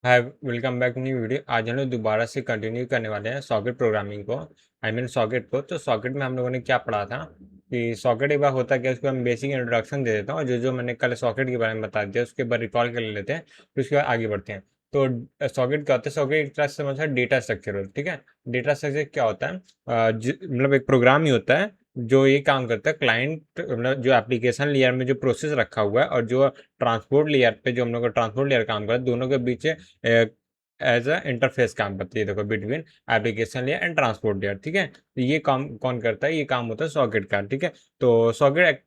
हाय, welcome back new video. आज हम लोग दोबारा से कंटिन्यू करने वाले हैं सॉकेट प्रोग्रामिंग को। सॉकेट को। तो सॉकेट में हम लोगों ने क्या पढ़ा था कि सॉकेट एक बार होता क्या है, उसको हम बेसिक इंट्रोडक्शन दे देता हूँ और जो जो मैंने कल सॉकेट के बारे में बता दिया उसके बाद रिकॉल कर लेते हैं, फिर उसके बाद आगे बढ़ते हैं। तो सॉकेट क्या होता है? सॉकेट एक तरह से समझा डेटा स्ट्रक्चर होता है। ठीक है, डेटा स्ट्रक्चर क्या होता है? मतलब एक प्रोग्राम ही होता है जो ये काम करता है। क्लाइंट मतलब जो एप्लीकेशन लेयर में जो प्रोसेस रखा हुआ है और जो ट्रांसपोर्ट लेयर पे जो हम लोग का ट्रांसपोर्ट लेयर काम करता है, दोनों के बीच एज अ इंटरफेस काम करती है। देखो, between application layer and transport layer. ठीक है, तो ये काम कौन करता है? ये काम होता है सॉकेट का। ठीक है, तो सॉकेट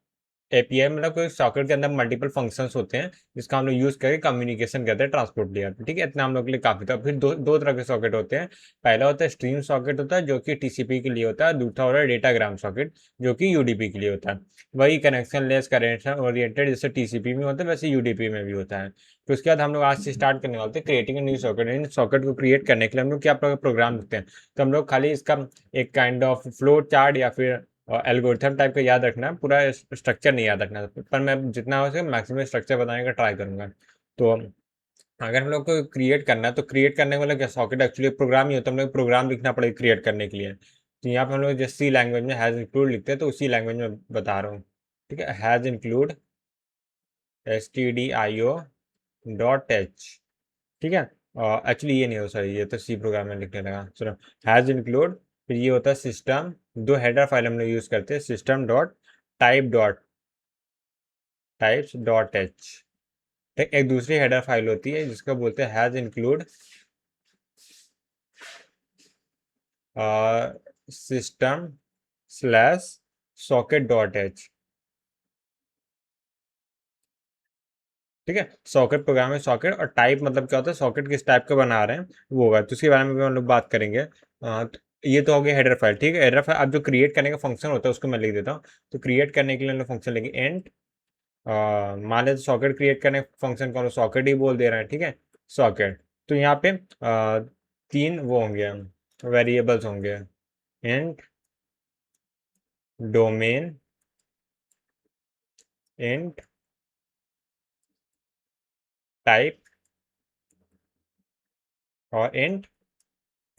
एपीआई मतलब कोई सॉकेट के अंदर मल्टीपल फंक्शंस होते हैं जिसका हम लोग यूज करके कम्युनिकेशन करते हैं ट्रांसपोर्ट लेयर पे। ठीक है, इतना हम लोग के लिए काफी था। फिर दो तरह के सॉकेट होते हैं। पहला होता है स्ट्रीम सॉकेट, होता है जो कि टीसीपी के लिए होता है। दूसरा होता है डेटाग्राम सॉकेट जो कि यूडीपी के लिए होता है। वही कनेक्शन लेस कनेक्शन ओरिएंटेड जैसे टीसीपी में होता है वैसे यूडीपी में भी होता है। तो उसके बाद हम लोग आज से स्टार्ट करने वाले थे क्रिएटिंग न्यू सॉकेट। इन सॉकेट को क्रिएट करने के लिए हम लोग क्या प्रोग्राम लिखते हैं? तो हम लोग खाली इसका एक काइंड ऑफ फ्लो चार्ट या फिर एल्गोरिथम टाइप का याद रखना है, पूरा स्ट्रक्चर नहीं याद रखना। पर मैं जितना हो सके मैक्सिमम स्ट्रक्चर बताने का ट्राई करूंगा। तो अगर हम लोग को क्रिएट करना है तो क्रिएट करने वाला क्या, सॉकेट एक्चुअली प्रोग्राम ही होता है। हम लोग प्रोग्राम लिखना पड़ेगा क्रिएट करने के लिए। तो यहाँ पे हम लोग जैसे सी लैंग्वेज में हैज इंक्लूड लिखते हैं, तो उसी लैंग्वेज में बता रहा हूँ। ठीक है, has include stdio dot H. ठीक है, एक्चुअली ये नहीं हो, सॉरी, ये तो सी प्रोग्राम में लिखने लगा। चलो, हैज इंक्लूड, फिर ये होता है सिस्टम। दो हेडर फाइल हम लोग यूज करते हैं, system dot types dot H. एक दूसरी हेडर फाइल होती है जिसको बोलते हैं has include system slash socket dot H. ठीक है, सॉकेट प्रोग्राम में सॉकेट और टाइप मतलब क्या होता है, सॉकेट किस टाइप का बना रहे हैं वो होगा। तो उसके बारे में भी हम लोग बात करेंगे। तो ये तो हो गया हेडर फाइल। ठीक है, हेडर फाइल अब जो क्रिएट करने का फंक्शन होता है उसको मैं लिख देता हूँ। तो क्रिएट करने के लिए हम लोग फंक्शन लेंगे एंड। मान लेते सॉकेट क्रिएट करने फंक्शन को हम सॉकेट ही बोल दे रहे हैं। ठीक है, सॉकेट। तो यहाँ पे तीन वो होंगे, वेरिएबल्स होंगे। एंड डोमेन, एंड टाइप और एंड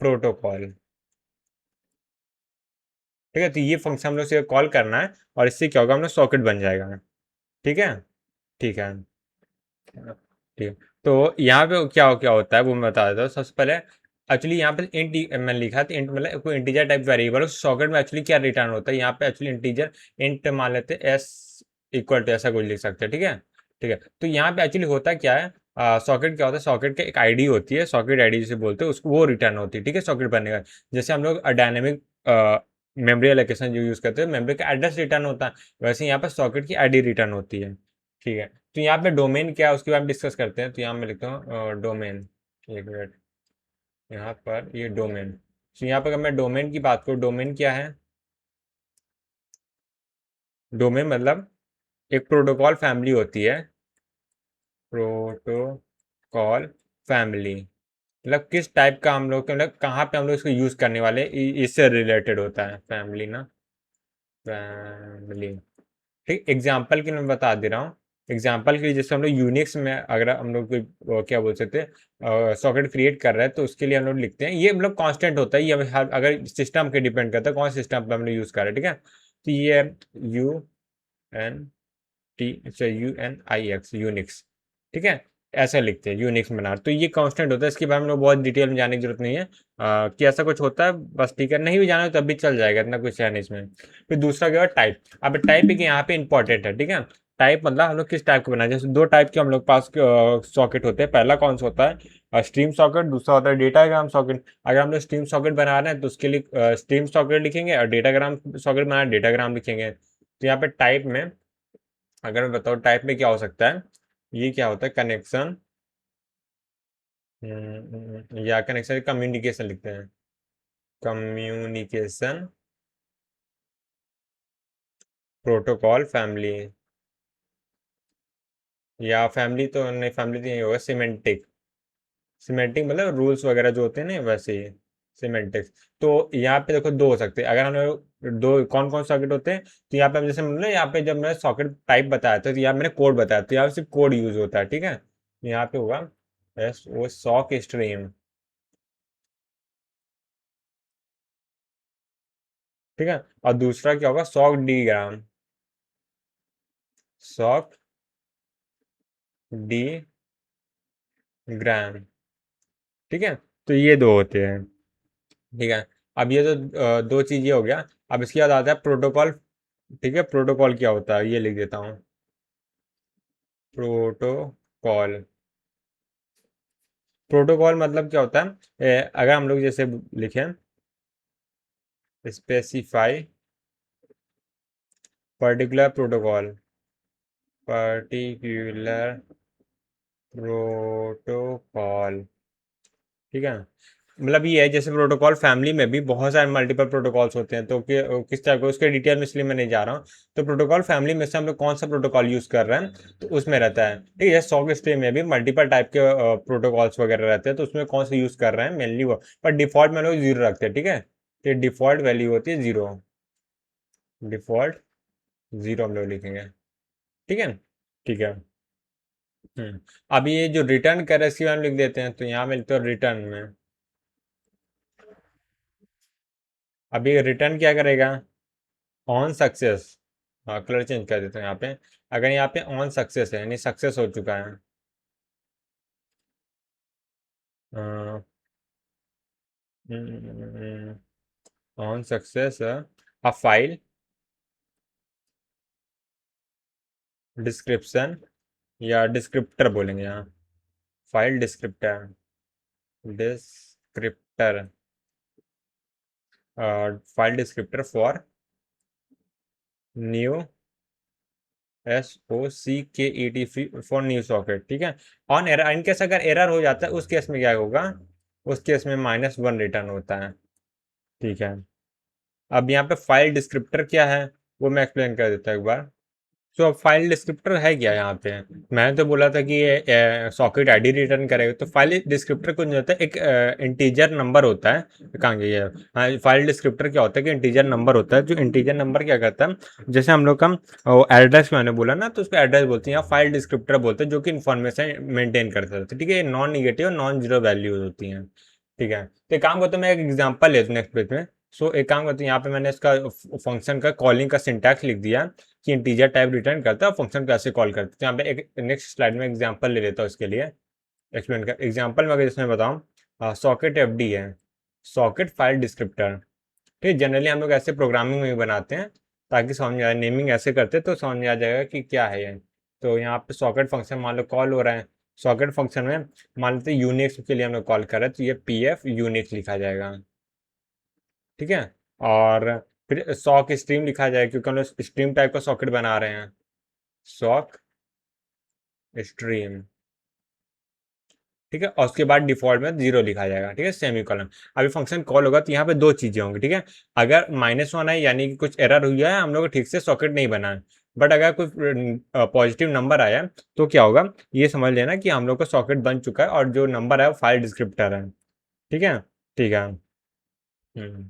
प्रोटोकॉल। ठीक है, तो ये फंक्शन हम लोग से कॉल करना है और इससे क्या होगा, हम लोग सॉकेट बन जाएगा। ठीक है, ठीक है, ठीक है। तो यहाँ पे क्या होता है वो मैं बता देता हूँ। सबसे पहले एक्चुअली यहाँ पे इंट मैंने लिखा था, इंट मतलब कोई इंटीजर टाइप वेरिएबल है। सॉकेट में एक्चुअली क्या रिटर्न होता है, यहाँ पे एक्चुअली इंटीजर इंट मान लेते हैं एस इक्वल टू, ऐसा कुछ लिख सकते हैं। ठीक है, ठीक है। तो यहाँ पे एक्चुअली होता क्या है, सॉकेट क्या होता है, सॉकेट की एक आईडी होती है, सॉकेट आईडी जिसे बोलते हैं, उसको वो रिटर्न होती है। ठीक है, सॉकेट बनने का जैसे हम लोग डायनेमिक मेमोरी एलोकेशन जो यूज करते हैं, मेमोरी का एड्रेस रिटर्न होता है, वैसे यहाँ पर सॉकेट की आईडी रिटर्न होती है। ठीक है, तो यहाँ पे डोमेन क्या है उसके बारे में डिस्कस करते हैं। तो यहाँ मैं लिखता हूँ डोमेन। एक मिनट, यहाँ पर ये डोमेन। तो यहाँ पर अगर मैं डोमेन की बात करूँ, डोमेन क्या है? डोमेन मतलब एक प्रोटोकॉल फैमिली होती है। प्रोटोकॉल फैमिली मतलब किस टाइप का हम लोग मतलब कहाँ पे हम लोग इसको यूज करने वाले इससे रिलेटेड होता है फैमिली ना, फैमिली। ठीक, एग्जाम्पल के लिए मैं बता दे रहा हूँ। एग्जाम्पल के लिए जैसे हम लोग यूनिक्स में अगर हम लोग कोई क्या बोल सकते हैं सॉकेट क्रिएट कर रहे हैं, तो उसके लिए हम लोग लिखते हैं, ये मतलब कांस्टेंट होता है ये, अगर सिस्टम पे डिपेंड करता है कौन सिस्टम पे हम लोग यूज कर रहे हैं। ठीक है, तो ये यू एन टी अच्छा UNIX यूनिक्स। ठीक है, ऐसा लिखते हैं यूनिक्स में बना, तो ये कांस्टेंट होता है। इसके बारे में लोग बहुत डिटेल में जाने की जरूरत नहीं है कि ऐसा कुछ होता है, बस ठीक है, नहीं भी जाना तब भी चल जाएगा, इतना कुछ है नहीं इसमें। फिर दूसरा क्या है, टाइप। अब टाइप एक यहाँ पे इंपॉर्टेंट है। ठीक है, टाइप मतलब हम लोग किस टाइप का बनाए, जैसे दो टाइप के हम लोग पास सॉकेट होते हैं। पहला कौन सा होता है, स्ट्रीम सॉकेट, दूसरा होता है डेटाग्राम सॉकेट। अगर हम लोग स्ट्रीम सॉकेट बना रहे हैं तो उसके लिए स्ट्रीम सॉकेट लिखेंगे और डेटाग्राम सॉकेट बना डेटाग्राम लिखेंगे। तो यहाँ पे टाइप में अगर मैं बताऊँ टाइप में क्या हो सकता है, ये क्या होता है, कनेक्शन या कनेक्शन कम्युनिकेशन लिखते हैं, कम्युनिकेशन प्रोटोकॉल फैमिली। या फैमिली तो नहीं, फैमिली तो नहीं होगा, सिमेंटिक। सिमेंटिक मतलब रूल्स वगैरह जो होते हैं ना, वैसे ही सिमेंटिक्स। तो यहाँ पे देखो दो हो सकते हैं, अगर हम लोग दो कौन कौन सॉकेट होते हैं। तो यहाँ पे हम जैसे मतलब यहाँ पे जब मैंने सॉकेट टाइप बताया था तो यहाँ मैंने कोड बताया, तो यहाँ पे सिर्फ कोड यूज होता है। ठीक है, यहाँ पे होगा एस ओ सॉक स्ट्रीम, ठीक है। और दूसरा क्या होगा, सॉक डीग्राम, सॉक डी ग्राम, ठीक है। तो ये दो होते हैं, ठीक है। अब ये तो दो चीजें हो गया। अब इसके बाद आता है प्रोटोकॉल, ठीक है। प्रोटोकॉल क्या होता है ये लिख देता हूँ, प्रोटोकॉल। प्रोटोकॉल मतलब क्या होता है, अगर हम लोग जैसे लिखें, specify particular protocol, particular protocol, ठीक है। मतलब ये है, जैसे प्रोटोकॉल फैमिली में भी बहुत सारे मल्टीपल प्रोटोकॉल्स होते हैं, तो किस टाइप का उसके डिटेल में इसलिए मैं नहीं जा रहा हूँ। तो प्रोटोकॉल फैमिली में से हम लोग कौन सा प्रोटोकॉल यूज कर रहे हैं, तो उसमें रहता है, ठीक है। सॉग स्ट्रीम में भी मल्टीपल टाइप के प्रोटोकॉल्स वगैरह रहते हैं, तो उसमें कौन सा यूज कर रहे हैं मेनली वो, पर डिफॉल्ट में लोग जीरो रखते हैं, ठीक है। तो डिफॉल्ट वैल्यू होती है जीरो, डिफॉल्ट जीरो हम लोग लिखेंगे, ठीक है। ठीक है। अब ये जो रिटर्न कर इसकी हम लिख देते हैं, तो यहाँ में लिखते हैं रिटर्न में। अभी रिटर्न क्या करेगा, ऑन सक्सेस, हाँ कलर चेंज कर देते हैं यहाँ पे। अगर यहाँ पे ऑन सक्सेस है यानी सक्सेस हो चुका है, ऑन सक्सेस, अब फाइल डिस्क्रिप्शन या डिस्क्रिप्टर बोलेंगे यहाँ, file descriptor, descriptor, file descriptor for new, SOCKET, for new socket, ठीक है। ऑन एरर, इन केस अगर एरर हो जाता है उस केस में क्या होगा, उस केस में -1 रिटर्न होता है, ठीक है। अब यहाँ पे फाइल डिस्क्रिप्टर क्या है वो मैं एक्सप्लेन कर देता हूँ एक बार। तो अब फाइल डिस्क्रिप्टर है क्या यहाँ पे, मैंने तो बोला था कि ये सॉकेट आईडी रिटर्न करेगा, तो फाइल डिस्क्रिप्टर कुछ नहीं होता है, एक इंटीजर नंबर होता है, कहाँ गई है, हाँ फाइल डिस्क्रिप्टर क्या होता है कि इंटीजर नंबर होता है, जो इंटीजर नंबर क्या करता है, जैसे हम लोग का एड्रेस मैंने बोला ना, तो उसको एड्रेस बोलते हैं या फाइल डिस्क्रिप्टर बोलते हैं, जो कि इन्फॉर्मेशन मेंटेन करता है, ठीक है। Non negative non zero values होती हैं, ठीक है। तो एक काम करते हैं, मैं एक एग्जांपल लेता हूँ नेक्स्ट पेज में। सो एक काम करते हैं, यहाँ पे मैंने इसका फंक्शन का कॉलिंग का सिंटैक्स लिख दिया कि इंटीजर टाइप रिटर्न करता है और फंक्शन कैसे कॉल करता है। तो यहाँ पे एक नेक्स्ट स्लाइड में एग्जांपल ले लेता हूँ इसके लिए, एक्सप्लेन कर एग्जांपल में, अगर इसमें बताऊँ, सॉकेट FD है, सॉकेट फाइल डिस्क्रिप्टर, ठीक। जनरली हम लोग ऐसे प्रोग्रामिंग में भी बनाते हैं ताकि समझ में आए, नेमिंग ऐसे करते तो समझ में आ जाएगा कि क्या है ये। तो यहाँ पे सॉकेट फंक्शन मान लो कॉल हो रहा है, सॉकेट फंक्शन में मान लेते हैं यूनिक्स के लिए हम लोग कॉल कर रहे हैं, तो ये PF यूनिक्स लिखा जाएगा, ठीक है। और फिर सॉक स्ट्रीम लिखा जाएगा क्योंकि हम लोग स्ट्रीम टाइप का सॉकेट बना रहे हैं, सॉक स्ट्रीम, ठीक है। और उसके बाद डिफॉल्ट में जीरो लिखा जाएगा, ठीक है, सेमी कॉलन। अभी फंक्शन कॉल होगा तो यहाँ पे दो चीजें होंगी, ठीक है। अगर -1 है यानी कि कुछ एरर हुआ है, हम लोग ठीक से सॉकेट नहीं बना है, बट अगर कुछ पॉजिटिव नंबर आया तो क्या होगा, ये समझ लेना कि हम लोग का सॉकेट बन चुका है और जो नंबर है वो फाइल डिस्क्रिप्टर है, ठीक है। ठीक है। हम्म,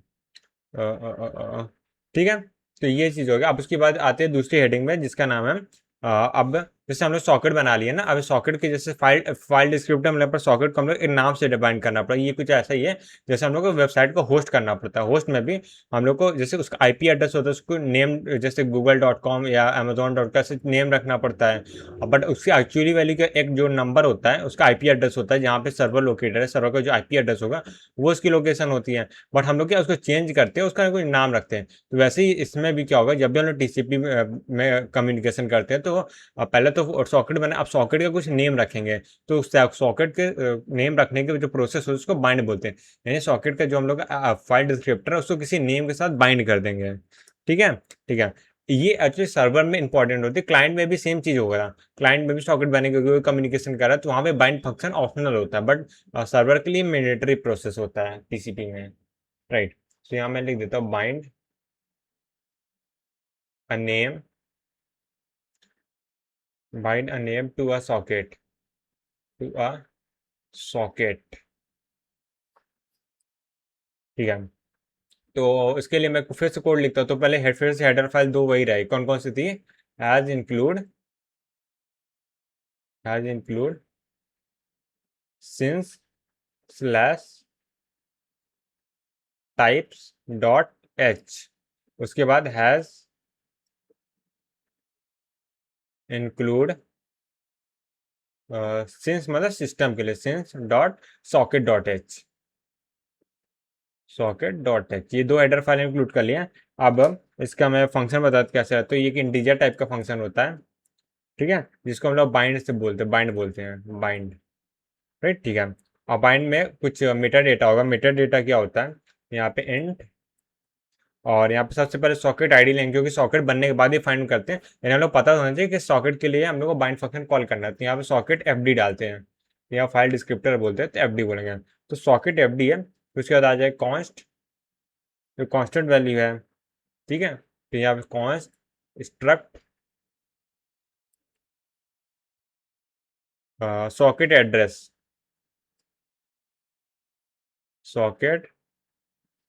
अ, अ, अ, अ, ठीक है। तो ये चीज़ हो गया। अब उसके बाद आते हैं दूसरी हेडिंग में जिसका नाम है, अब जैसे हम लोग सॉकेट बना लिए ना, अब सॉकेट के जैसे फाइल फाइल डिस्क्रिप्टर मतलब पर सॉकेट को हम लोग एक नाम से डिफाइन करना पड़ा, ये कुछ ऐसा ही है जैसे हम लोग को वेबसाइट को होस्ट करना पड़ता है, होस्ट में भी हम लोग को जैसे उसका IP एड्रेस होता है, उसको नेम जैसे google.com या amazon.com से नेम रखना पड़ता है, बट उसकी एक्चुअली वैल्यू का एक जो नंबर होता है उसका IP एड्रेस होता है, जहाँ पे सर्वर लोकेटेड है, सर्वर का जो IP एड्रेस होगा वो उसकी लोकेशन होती है। बट हम लोग क्या उसको चेंज करते हैं, उसका कोई नाम रखते हैं। तो वैसे ही इसमें भी क्या होगा, जब भी हम लोग TCP में कम्युनिकेशन करते हैं, तो पहले तो सॉकेट बने, अब सॉकेट का कुछ नेम रखेंगे, तो सॉकेट के नेम रखने के जो प्रोसेस है उसको बाइंड बोलते हैं, यानी सॉकेट का जो हम लोग फाइल डिस्क्रिप्टर है उसको किसी नेम के साथ बाइंड कर देंगे, ठीक है। ठीक है। ये एक्चुअली सर्वर में इंपॉर्टेंट होती है, क्लाइंट में भी सेम चीज होगा, क्लाइंट में भी सॉकेट बनेगा क्योंकि कम्युनिकेशन कर रहा है, तो वहाँ पे बाइंड फंक्शन ऑप्शनल होता है, बट सर्वर के लिए मैंडेटरी प्रोसेस होता है TCP में, राइट। तो यहाँ मैं लिख देता हूँ bind a name, bind a name to a socket, to a socket, ठीक है। तो इसके लिए मैं फिर से कोड लिखता हूँ, तो पहले हेड फिर से हेडर फाइल दो वही रही, कौन कौन सी थी, एज इंक्लूड, एज इंक्लूड सिंस स्लैश टाइप्स डॉट एच, उसके बाद हैज इंक्लूड सिंस मतलब सिस्टम के लिए सिंस dot socket dot H, socket dot H, ये दो हेडर फाइल इंक्लूड कर लिया। अब इसका मैं फंक्शन बताता कैसे है। तो ये एक इंटीजर टाइप का फंक्शन होता है, ठीक है, जिसको हम लोग बाइंड से बोलते हैं, बाइंड बोलते हैं, बाइंड, राइट, ठीक है। और बाइंड में कुछ मेटा डेटा होगा। मेटा डेटा क्या होता है, यहाँ पे इंट, और यहाँ पे सबसे पहले सॉकेट आईडी लेंगे, क्योंकि सॉकेट बनने के बाद ही फाइंड करते हैं, यानी हम लोग पता होना चाहिए कि सॉकेट के लिए हम लोग को बाइंड फंक्शन कॉल करना है। तो यहाँ पे सॉकेट एफ डी डालते हैं, या फाइल डिस्क्रिप्टर बोलते हैं, तो एफ डी बोलेंगे। तो सॉकेट एफ डी है, तो उसके बाद आ जाए कॉन्स्ट, जो कॉन्स्टेंट वैल्यू है, ठीक है। तो यहाँ पे const struct socket address, socket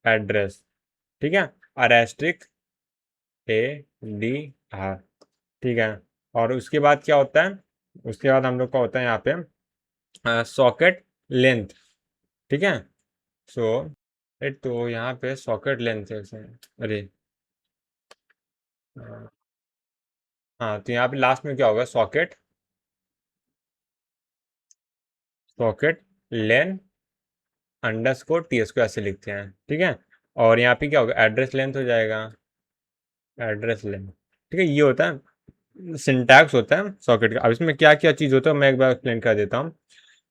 address, ठीक है, और एस्ट्रिक ए डी आर, ठीक है। और उसके बाद क्या होता है, उसके बाद हम लोग का होता है यहाँ पे सॉकेट लेंथ, ठीक है। सो तो यहाँ पे सॉकेट लेंथ है अरे हाँ, तो यहाँ पे लास्ट में क्या होगा, सॉकेट, सॉकेट लेन अंडरस्कोर टी एस को ऐसे लिखते हैं, ठीक है। और यहाँ पे क्या होगा, एड्रेस लेंथ हो जाएगा, एड्रेस लेंथ, ठीक है। ये होता है सिंटैक्स होता है सॉकेट का। अब इसमें क्या क्या चीज़ होता है मैं एक बार एक्सप्लेन कर देता हूँ।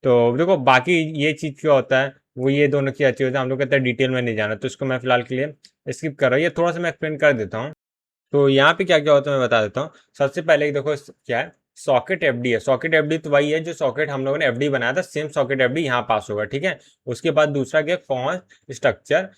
तो देखो बाकी ये चीज़ क्या होता है, वो ये दोनों की अच्छी होता है, हम लोग कहते हैं डिटेल में नहीं जाना, तो इसको मैं फिलहाल के लिए स्किप कर रहा हूँ। ये थोड़ा सा मैं एक्सप्लेन कर देता हूँ। तो यहाँ पे क्या क्या होता है मैं बता देता हूँ। सबसे पहले देखो क्या है, सॉकेट एफडी है। सॉकेट एफडी तो वही है जो सॉकेट हम लोगों ने एफडी बनाया था, सेम सॉकेट एफडी यहाँ पास होगा, ठीक है। उसके बाद दूसरा क्या, const structure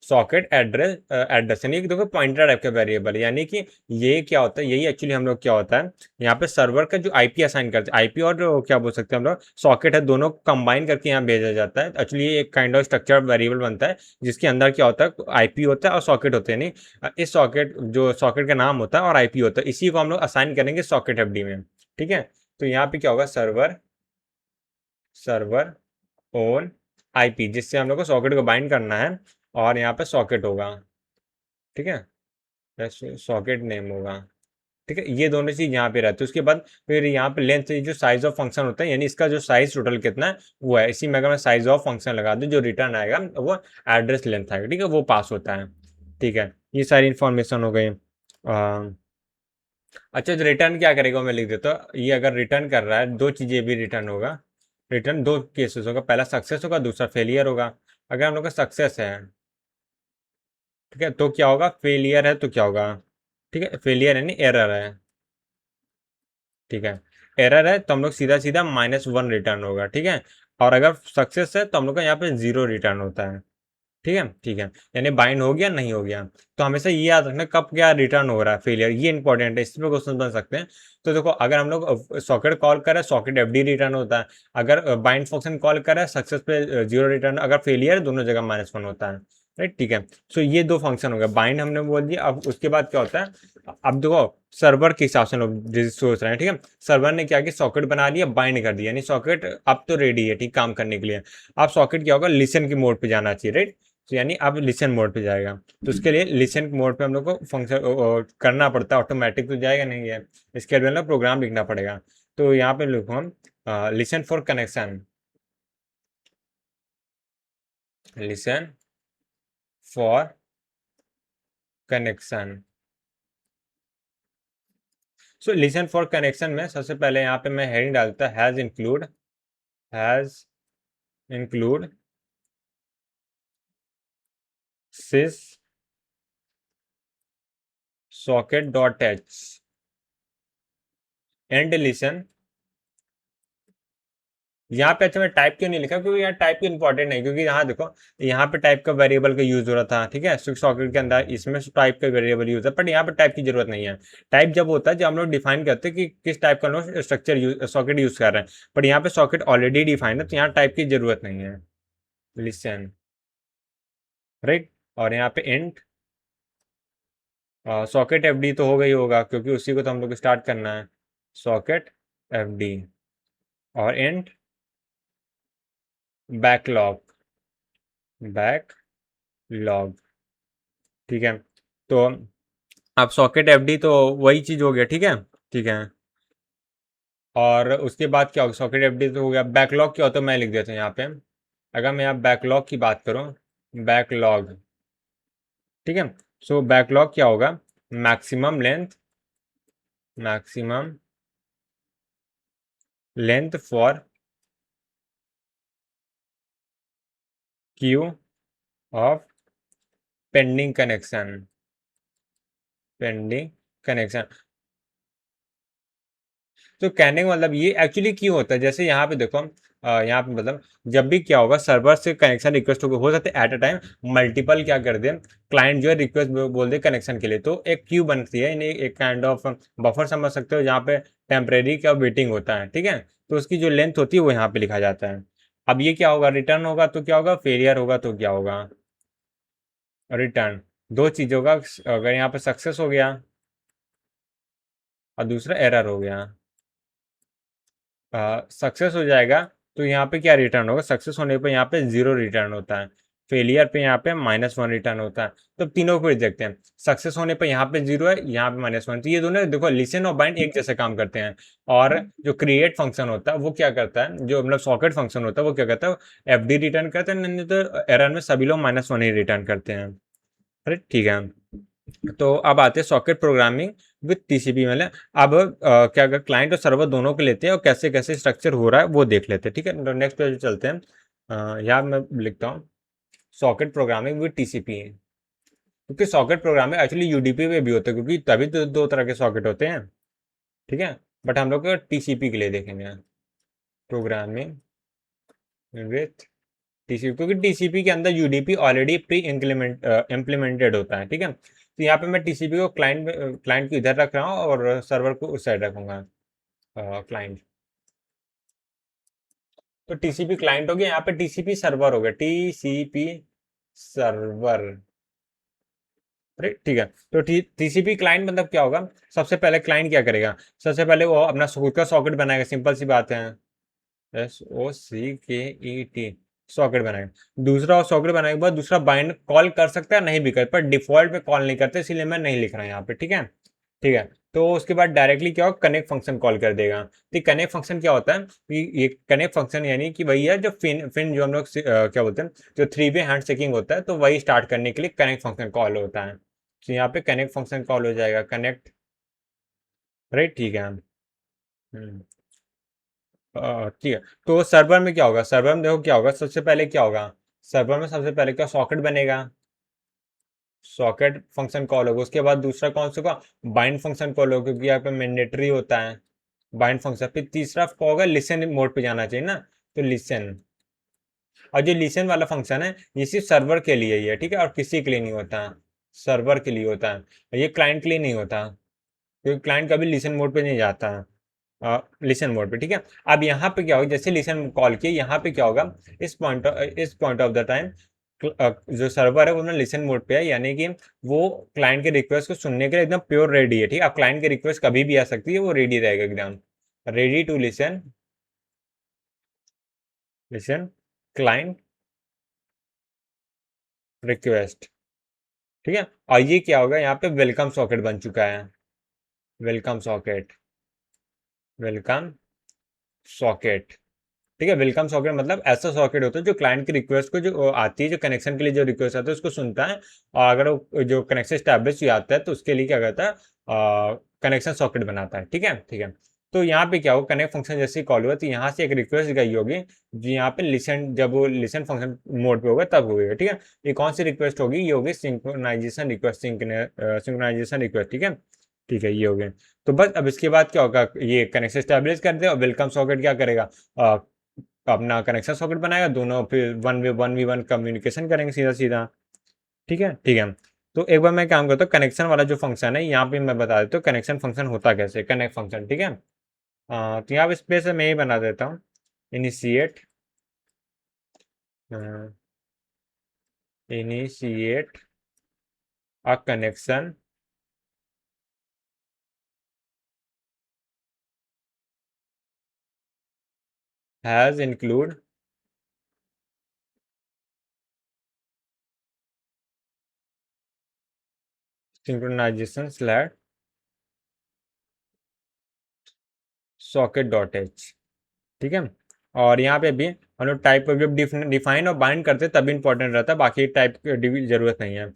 socket address, address यानी कि देखो पॉइंटर टाइप का वेरिएबल, यानी कि ये क्या होता है, यही एक्चुअली हम लोग क्या होता है, यहाँ पे सर्वर का जो आईपी असाइन करते हैं, आईपी और क्या बोल सकते हैं हम लोग, सॉकेट है, दोनों कंबाइन करके यहाँ भेजा जाता है। एक्चुअली ये एक काइंड ऑफ स्ट्रक्चर वेरिएबल बनता है, जिसके अंदर क्या होता है, आईपी होता है और सॉकेट होते हैं, नहीं इस सॉकेट, जो सॉकेट का नाम होता है और आईपी होता है, इसी को हम लोग असाइन करेंगे सॉकेट एफडी में, ठीक है। तो यहाँ पे क्या होगा, सर्वर, सर्वर ओन आईपी, जिससे हम लोग को सॉकेट को बाइंड करना है, और यहाँ पे सॉकेट होगा, ठीक है, सॉकेट नेम होगा, ठीक है। ये दोनों चीज यहाँ पे रहती है। उसके बाद फिर यहाँ पे लेंथ, जो साइज ऑफ फंक्शन होता है, यानी इसका जो साइज टोटल कितना है वो है, इसी में अगर मैं साइज ऑफ फंक्शन लगा दूँ, जो रिटर्न आएगा वो एड्रेस लेंथ आएगा, ठीक है, वो पास होता है, ठीक है। ये सारी इंफॉर्मेशन हो गई। अच्छा, जो रिटर्न क्या करेगा मैं लिख देता हूँ। ये अगर रिटर्न कर रहा है, दो चीज़ें भी रिटर्न होगा, रिटर्न दो केसेस होगा, पहला सक्सेस होगा, दूसरा फेलियर होगा। अगर हम लोग का सक्सेस है, ठीक है, तो क्या होगा, फेलियर है तो क्या होगा, ठीक है, फेलियर यानी एरर है, ठीक है, एरर है तो हम लोग सीधा सीधा -1 रिटर्न होगा, ठीक है। और अगर सक्सेस है तो हम लोग का यहाँ पे 0 रिटर्न होता है, ठीक है, ठीक है, यानी बाइंड हो गया नहीं हो गया। तो हमेशा ये याद रखना कब क्या रिटर्न हो रहा है, फेलियर, ये इंपॉर्टेंट है, इस पर क्वेश्चन बन सकते हैं। तो देखो अगर हम लोग सॉकेट कॉल करें, सॉकेट एफडी रिटर्न होता है। अगर बाइंड फंक्शन कॉल करें, सक्सेस पे 0 रिटर्न, अगर फेलियर दोनों जगह -1 होता है, राइट, ठीक है। सो ये दो फंक्शन हो गए, बाइंड हमने बोल दिया। अब उसके बाद क्या होता है, अब देखो सर्वर के हिसाब से लोग सोच रहे हैं, ठीक है। सर्वर ने क्या किया, सॉकेट बना लिया, बाइंड कर दिया, यानी सॉकेट अब तो रेडी है, ठीक, काम करने के लिए। अब सॉकेट क्या होगा, लिसन की मोड पे जाना चाहिए, राइट। तो यानी अब लिसन मोड पे जाएगा। तो उसके लिए लिसन मोड पे हम लोग को फंक्शन करना पड़ता है, ऑटोमेटिक तो जाएगा नहीं है, इसके लिए प्रोग्राम लिखना पड़ेगा। तो यहाँ पे लिखो हम listen for connection, listen for connection. So listen for connection में सबसे पहले यहाँ पे मैं हेडिंग डालता hash include sys socket dot H and listen. यहाँ पे अच्छा मैं टाइप क्यों नहीं लिखा, क्योंकि यहाँ टाइप इंपॉर्टेंट है, क्योंकि यहाँ देखो यहाँ पे टाइप का वेरिएबल का यूज हो रहा था, ठीक है, सॉकेट के अंदर इसमें टाइप का वेरिएबल यूज है, बट यहाँ पे टाइप की जरूरत नहीं है। टाइप जब होता है जब हम लोग डिफाइन करते हैं कि किस टाइप का लोग स्ट्रक्चर सॉकेट यूज कर रहे हैं, बट यहाँ पे सॉकेट ऑलरेडी डिफाइंड है, तो यहाँ टाइप की जरूरत नहीं है, लिसन, राइट। और यहाँ पे एंड सॉकेट एफडी तो हो गई होगा, क्योंकि उसी को तो हम लोग स्टार्ट करना है, सॉकेट एफडी, और एंड बैकलॉग, बैकलॉग, ठीक है। तो अब सॉकेट एफडी तो वही चीज हो गया, ठीक है, ठीक है। और उसके बाद क्या होगा, सॉकेट एफडी तो हो गया, बैकलॉग क्या होता है मैं लिख देता हूँ यहाँ पे। अगर मैं यहाँ बैकलॉग की बात करूँ, बैकलॉग, ठीक है। सो बैकलॉग क्या होगा, maximum length, maximum length for Q of pending connection, pending connection. तो कहने का मतलब ये एक्चुअली क्यों होता है, जैसे यहाँ पे देखो, यहाँ पे मतलब जब भी क्या होगा सर्वर से कनेक्शन रिक्वेस्ट हो सकता है एट अ टाइम मल्टीपल क्या कर दे, क्लाइंट जो है रिक्वेस्ट बोल दे कनेक्शन के लिए, तो एक क्यू बनती है, यानी एक काइंड ऑफ बफर समझ सकते हो, जहाँ पे टेम्परेरी क्या वेटिंग होता है, ठीक है। तो उसकी जो लेंथ होती है वो यहाँ पे लिखा जाता है। अब ये क्या होगा, रिटर्न होगा तो क्या होगा, फेलियर होगा तो क्या होगा, रिटर्न। दो चीज़ों का, अगर यहाँ पे सक्सेस हो गया और दूसरा एरर हो गया, सक्सेस हो जाएगा तो यहाँ पे क्या रिटर्न होगा, सक्सेस होने पे यहाँ पे जीरो रिटर्न होता है, फेलियर पे यहाँ पे -1 रिटर्न होता है। तो तीनों को देखते हैं, सक्सेस होने पे यहाँ पे जीरो है, यहाँ पे -1, तो ये दोनों देखो लिसन और बाइंड एक जैसे काम करते हैं। और जो क्रिएट फंक्शन होता है वो क्या करता है, जो मतलब सॉकेट फंक्शन होता है वो क्या करता है, एफडी रिटर्न करता है, नहीं तो एरर में सभी लोग -1 ही रिटर्न करते हैं। अरे ठीक है। तो अब आते हैं सॉकेट प्रोग्रामिंग विथ टीसीपी, मतलब अब क्या अगर क्लाइंट और सर्वर दोनों को लेते हैं और कैसे कैसे स्ट्रक्चर हो रहा है वो देख लेते हैं, ठीक है। तो नेक्स्ट पेज चलते हैं। यहाँ मैं लिखता हूँ सॉकेट प्रोग्रामिंग विथ टीसीपी, क्योंकि सॉकेट प्रोग्रामिंग एक्चुअली यूडीपी पे भी होता है, क्योंकि तभी तो दो तरह के सॉकेट होते हैं, ठीक है। बट हम लोग टीसीपी के लिए देखेंगे, प्रोग्रामिंग विथ टीसीपी, क्योंकि टीसीपी के अंदर यूडीपी ऑलरेडी प्री इम्प्लीमेंटेड होता है, ठीक है। तो यहाँ पे मैं टीसीपी को क्लाइंट क्लाइंट को इधर रख रहा हूँ और सर्वर को उस साइड रखूंगा, क्लाइंट। तो टीसीपी क्लाइंट हो गया, यहाँ पे टीसीपी सर्वर हो गया, टीसीपी सर्वर। अरे ठीक है। तो टीसीपी क्लाइंट मतलब क्या होगा, सबसे पहले क्लाइंट क्या करेगा, सबसे पहले वो अपना खुद का सॉकेट बनाएगा, सिंपल सी बात है, SOCKET, सॉकेट बनाएगा। दूसरा सॉकेट बनाने के बाद दूसरा बाइंड कॉल कर सकता है, नहीं भी कर, पर डिफॉल्ट में कॉल नहीं करते, इसीलिए मैं नहीं लिख रहा यहाँ पे, ठीक है, ठीक है। तो उसके बाद डायरेक्टली क्या होगा, कनेक्ट फंक्शन कॉल कर देगा। तो कनेक्ट फंक्शन क्या होता है, ये कनेक्ट फंक्शन यानी कि वही है जो फिन फिन जो हम लोग क्या बोलते हैं, जो 3 वे हैंड शेकिंग होता है, तो वही स्टार्ट करने के लिए कनेक्ट फंक्शन कॉल होता है। तो यहाँ पे कनेक्ट फंक्शन कॉल हो जाएगा, कनेक्ट, राइट, ठीक है। ठीक है। तो सर्वर में क्या होगा, सर्वर में देखो क्या होगा, सबसे पहले क्या होगा, सर्वर में सबसे पहले क्या सॉकेट बनेगा, सॉकेट फंक्शन कॉल होगा, उसके बाद दूसरा कौन सा होगा, बाइंड फंक्शन कॉल होगा, क्योंकि यहाँ पे मैंडेटरी होता है बाइंड फंक्शन। फिर तीसरा क्या होगा, लिसन मोड पे जाना चाहिए ना, तो लिसन। और जो लिसन वाला फंक्शन है ये सिर्फ सर्वर के लिए ही है, ठीक है, और किसी के लिए नहीं होता, सर्वर के लिए होता है, ये क्लाइंट के लिए नहीं होता, क्योंकि क्लाइंट कभी लिसन मोड पे नहीं जाता, लिसन मोड पे, ठीक है। अब यहाँ पे क्या होगा, जैसे लिसन कॉल किया, यहाँ पे क्या होगा, इस पॉइंट ऑफ द टाइम जो सर्वर है वो ना लिसन मोड पे है, यानी कि वो क्लाइंट के रिक्वेस्ट को सुनने के लिए एकदम प्योर रेडी है, ठीक है। अब क्लाइंट की रिक्वेस्ट कभी भी आ सकती है, वो रेडी रहेगा एकदम, ready to listen, listen client request, ठीक है। और ये क्या होगा, यहाँ पे वेलकम सॉकेट बन चुका है, वेलकम सॉकेट, वेलकम सॉकेट, ठीक है। वेलकम सॉकेट मतलब ऐसा सॉकेट होता है जो क्लाइंट की रिक्वेस्ट को जो आती है, जो कनेक्शन के लिए जो रिक्वेस्ट आता है उसको सुनता है, और अगर वो जो कनेक्शन स्टैब्लिश आता है तो उसके लिए क्या करता है, कनेक्शन सॉकेट बनाता है, ठीक है, ठीक है। तो यहाँ पे क्या होगा, कनेक्ट फंक्शन जैसे कॉल हुआ तो यहाँ से एक रिक्वेस्ट गई होगी, जो यहाँ पे लिसन, जब वो लिसन फंक्शन मोड पे होगा तब होगा, ठीक है। ये कौन सी रिक्वेस्ट होगी, ये होगी सिंक्रोनाइजेशन रिक्वेस्ट, सिंक्रोनाइजेशन रिक्वेस्ट, ठीक है, ठीक है, ये हो गया। तो बस अब इसके बाद क्या होगा, ये कनेक्शन स्टैब्लिश कर दे और वेलकम सॉकेट क्या करेगा, अपना कनेक्शन सॉकेट बनाएगा, दोनों फिर 1v1 कम्युनिकेशन करेंगे सीधा सीधा, ठीक है, ठीक है। तो एक बार मैं काम करता हूँ, कनेक्शन वाला जो फंक्शन है यहाँ पे मैं बता देता हूँ कनेक्शन फंक्शन होता कैसे, कनेक्ट फंक्शन, ठीक है। तो यहाँ पे स्पेस मैं ही बना देता हूँ, initiate, initiate a connection hash include synchronization slash socket dot H. ठीक है, और यहाँ पे भी हम लोग टाइप को जब डिफाइन और बाइंड करते तभी इंपॉर्टेंट रहता है, बाकी टाइप की जरूरत नहीं है।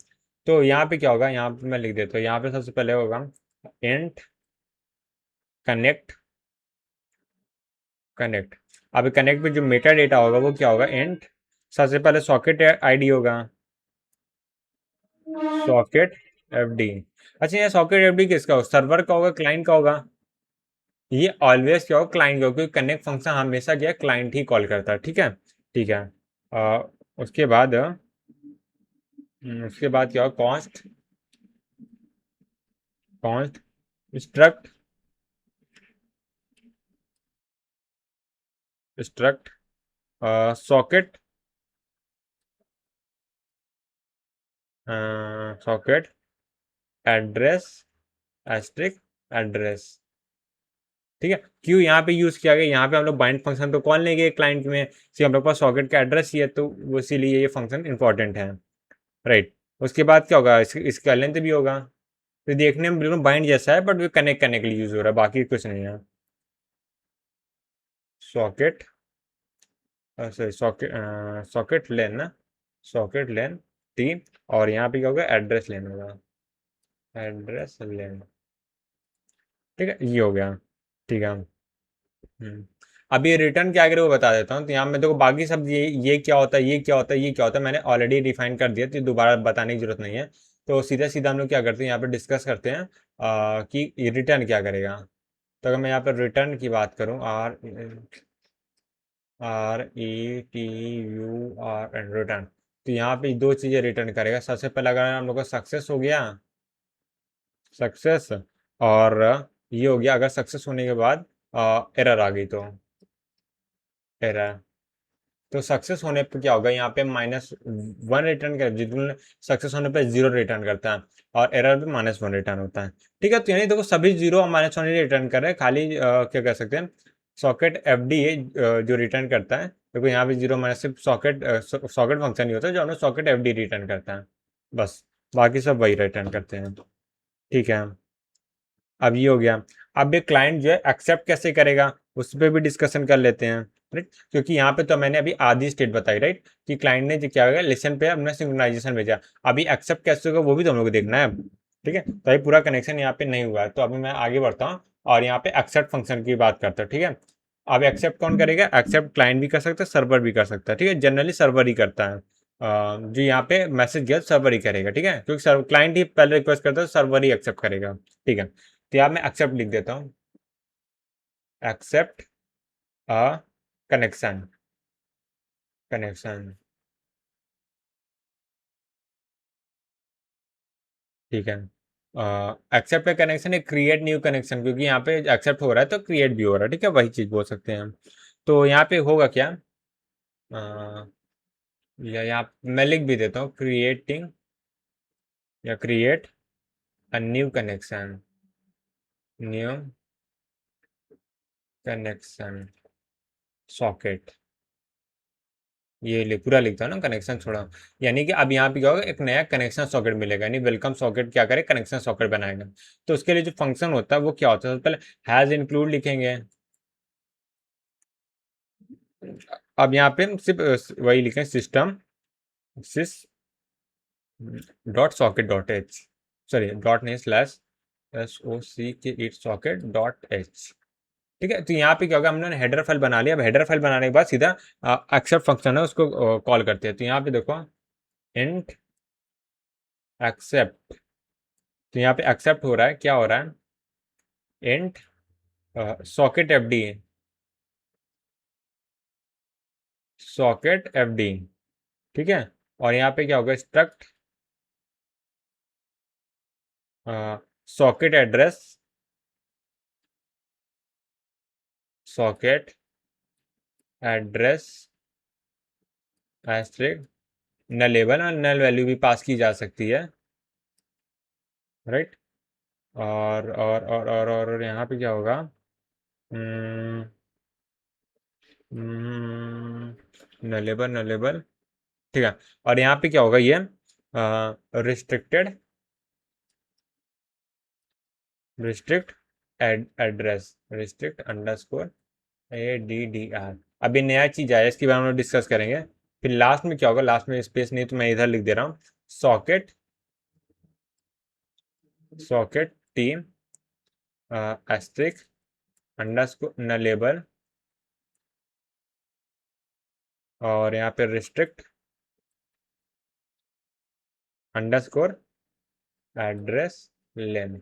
तो यहाँ पे क्या होगा, यहाँ पे मैं लिख देता हूँ, यहाँ पे सबसे पहले होगा इंट कनेक्ट। कनेक्ट, अब कनेक्ट पे जो मेटा डेटा होगा वो क्या होगा, इंट सबसे पहले सॉकेट आईडी होगा, सॉकेट एफडी। अच्छा, ये सॉकेट एफडी किसका होगा, सर्वर का होगा, क्लाइंट का होगा? ये ऑलवेज क्या होगा, क्लाइंट का, क्योंकि कनेक्ट फंक्शन हमेशा क्या क्लाइंट ही कॉल करता है। ठीक है, ठीक है। उसके बाद उसके बाद क्या होगा, const, const struct, struct socket, socket address, asterisk address. ठीक है, क्यों यहाँ पे यूज किया गया, यहाँ पे हम लोग बाइंड फंक्शन तो कॉल नहीं गए क्लाइंट में, सिर्फ हम लोग पास सॉकेट का एड्रेस ही है, तो वो इसीलिए ये फंक्शन इंपॉर्टेंट है। राइट, उसके बाद क्या होगा, इसका लेंथ भी होगा, तो देखने में बिल्कुल बाइंड जैसा है, बट वो कनेक्ट करने के लिए यूज हो रहा है, बाकी कुछ नहीं है। सॉकेट, सॉरी सॉकेट, सॉकेट लेन ना, सॉकेट लेन टी, और यहाँ पे क्या होगा, एड्रेस लेन होगा, एड्रेस लेन। ठीक है, ये हो गया। ठीक है। अब ये रिटर्न क्या करे वो बता देता हूँ, तो यहाँ मैं देखो बाकी सब ये क्या होता है, ये क्या होता है, ये क्या होता है, मैंने ऑलरेडी डिफाइन कर दिया, तो दोबारा बताने की जरूरत नहीं है। तो सीधा सीधा हम लोग क्या करते हैं, यहाँ पे डिस्कस करते हैं कि रिटर्न क्या करेगा। तो अगर मैं यहाँ पर रिटर्न की बात करूँ, RETUR रिटर्न, तो यहाँ पे दो चीज़ें रिटर्न करेगा। सबसे पहले अगर हम लोग का सक्सेस हो गया, सक्सेस, और ये हो गया अगर सक्सेस होने के बाद एरर आ गई, तो एरर। तो सक्सेस होने पे क्या होगा, यहाँ पे -1 रिटर्न कर, जितने सक्सेस होने पे 0 रिटर्न करता है, और एरर पे -1 रिटर्न होता है। ठीक है, तो यानी देखो सभी 0 और -1 रिटर्न कर रहे हैं, खाली क्या कह सकते हैं, सॉकेट एफ डी जो रिटर्न करता है। देखो यहाँ पे 0 माइनस सिर्फ सॉकेट सॉकेट फंक्शन ही होता है जो हमें सॉकेट एफ डी रिटर्न करता है, बस। बाकी सब वही रिटर्न करते हैं। ठीक है, अब ये हो गया। अब ये क्लाइंट जो है एक्सेप्ट कैसे करेगा, उस पर भी डिस्कशन कर लेते हैं। राइट, क्योंकि यहाँ पे तो मैंने अभी आधी स्टेट बताई, राइट, कि क्लाइंट ने जो क्या होगा, लिसन पे हमने सिंक्रोनाइजेशन भेजा, अभी एक्सेप्ट कैसे होगा वो भी तो हम लोग को देखना है अब। ठीक है, तो अभी पूरा कनेक्शन यहाँ पे नहीं हुआ है, तो अभी मैं आगे बढ़ता हूँ और यहाँ पे एक्सेप्ट फंक्शन की बात करता हूँ। ठीक है, अब एक्सेप्ट कौन करेगा, एक्सेप्ट क्लाइंट भी कर सकता है, सर्वर भी कर सकता है। ठीक है, जनरली सर्वर ही करता है। जो यहाँ पे मैसेज गया सर्वर ही करेगा। ठीक है, क्योंकि क्लाइंट ही पहले रिक्वेस्ट करता है, सर्वर ही एक्सेप्ट करेगा। ठीक है, तो यहाँ मैं एक्सेप्ट लिख देता हूँ, एक्सेप्ट अ कनेक्शन, कनेक्शन। ठीक है, एक्सेप्ट का कनेक्शन है क्रिएट न्यू कनेक्शन, क्योंकि यहाँ पे एक्सेप्ट हो रहा है तो क्रिएट भी हो रहा है। ठीक है, वही चीज बोल सकते हैं हम। तो यहाँ पे होगा क्या, या यहाँ मैं लिख भी देता हूँ, क्रिएटिंग या create a new connection, new connection socket. ये पूरा लिखता हूँ ना, कनेक्शन छोड़ा, यानी कि अब यहाँ पे क्या होगा, एक नया कनेक्शन सॉकेट मिलेगा, यानी वेलकम सॉकेट क्या करे, कनेक्शन सॉकेट बनाएगा। तो उसके लिए जो फंक्शन होता है वो क्या होता है, सबसे पहले हैज इंक्लूड लिखेंगे। अब यहाँ पे हम सिर्फ वही लिखें, system sys dot socket dot H, sorry dot नहीं, slash SOC it socket dot H. ठीक है, तो यहाँ पे क्या होगा, हमने हेडर फाइल बना लिया। अब हेडर फाइल बनाने के बाद सीधा एक्सेप्ट फंक्शन है उसको कॉल करते हैं। तो यहाँ पे देखो इंट एक्सेप्ट, तो यहाँ पे एक्सेप्ट हो रहा है, क्या हो रहा है, int socket FD, socket FD. ठीक है, और यहाँ पे क्या होगा, struct socket address, socket address asterisk nullable, और नल वैल्यू भी पास की जा सकती है। राइट, और यहाँ पे क्या होगा, नलेबल, नलेबल। ठीक है, और यहाँ पे क्या होगा, ये restricted restrict address, restrict underscore ADDR। अभी नया चीज आया, इसके बारे में हम डिस्कस करेंगे। फिर लास्ट में क्या होगा, लास्ट में स्पेस नहीं तो मैं इधर लिख दे रहा हूँ, socket, socket team asterisk underscore nullable, और यहाँ पे रिस्ट्रिक्ट अंडरस्कोर एड्रेस लेन।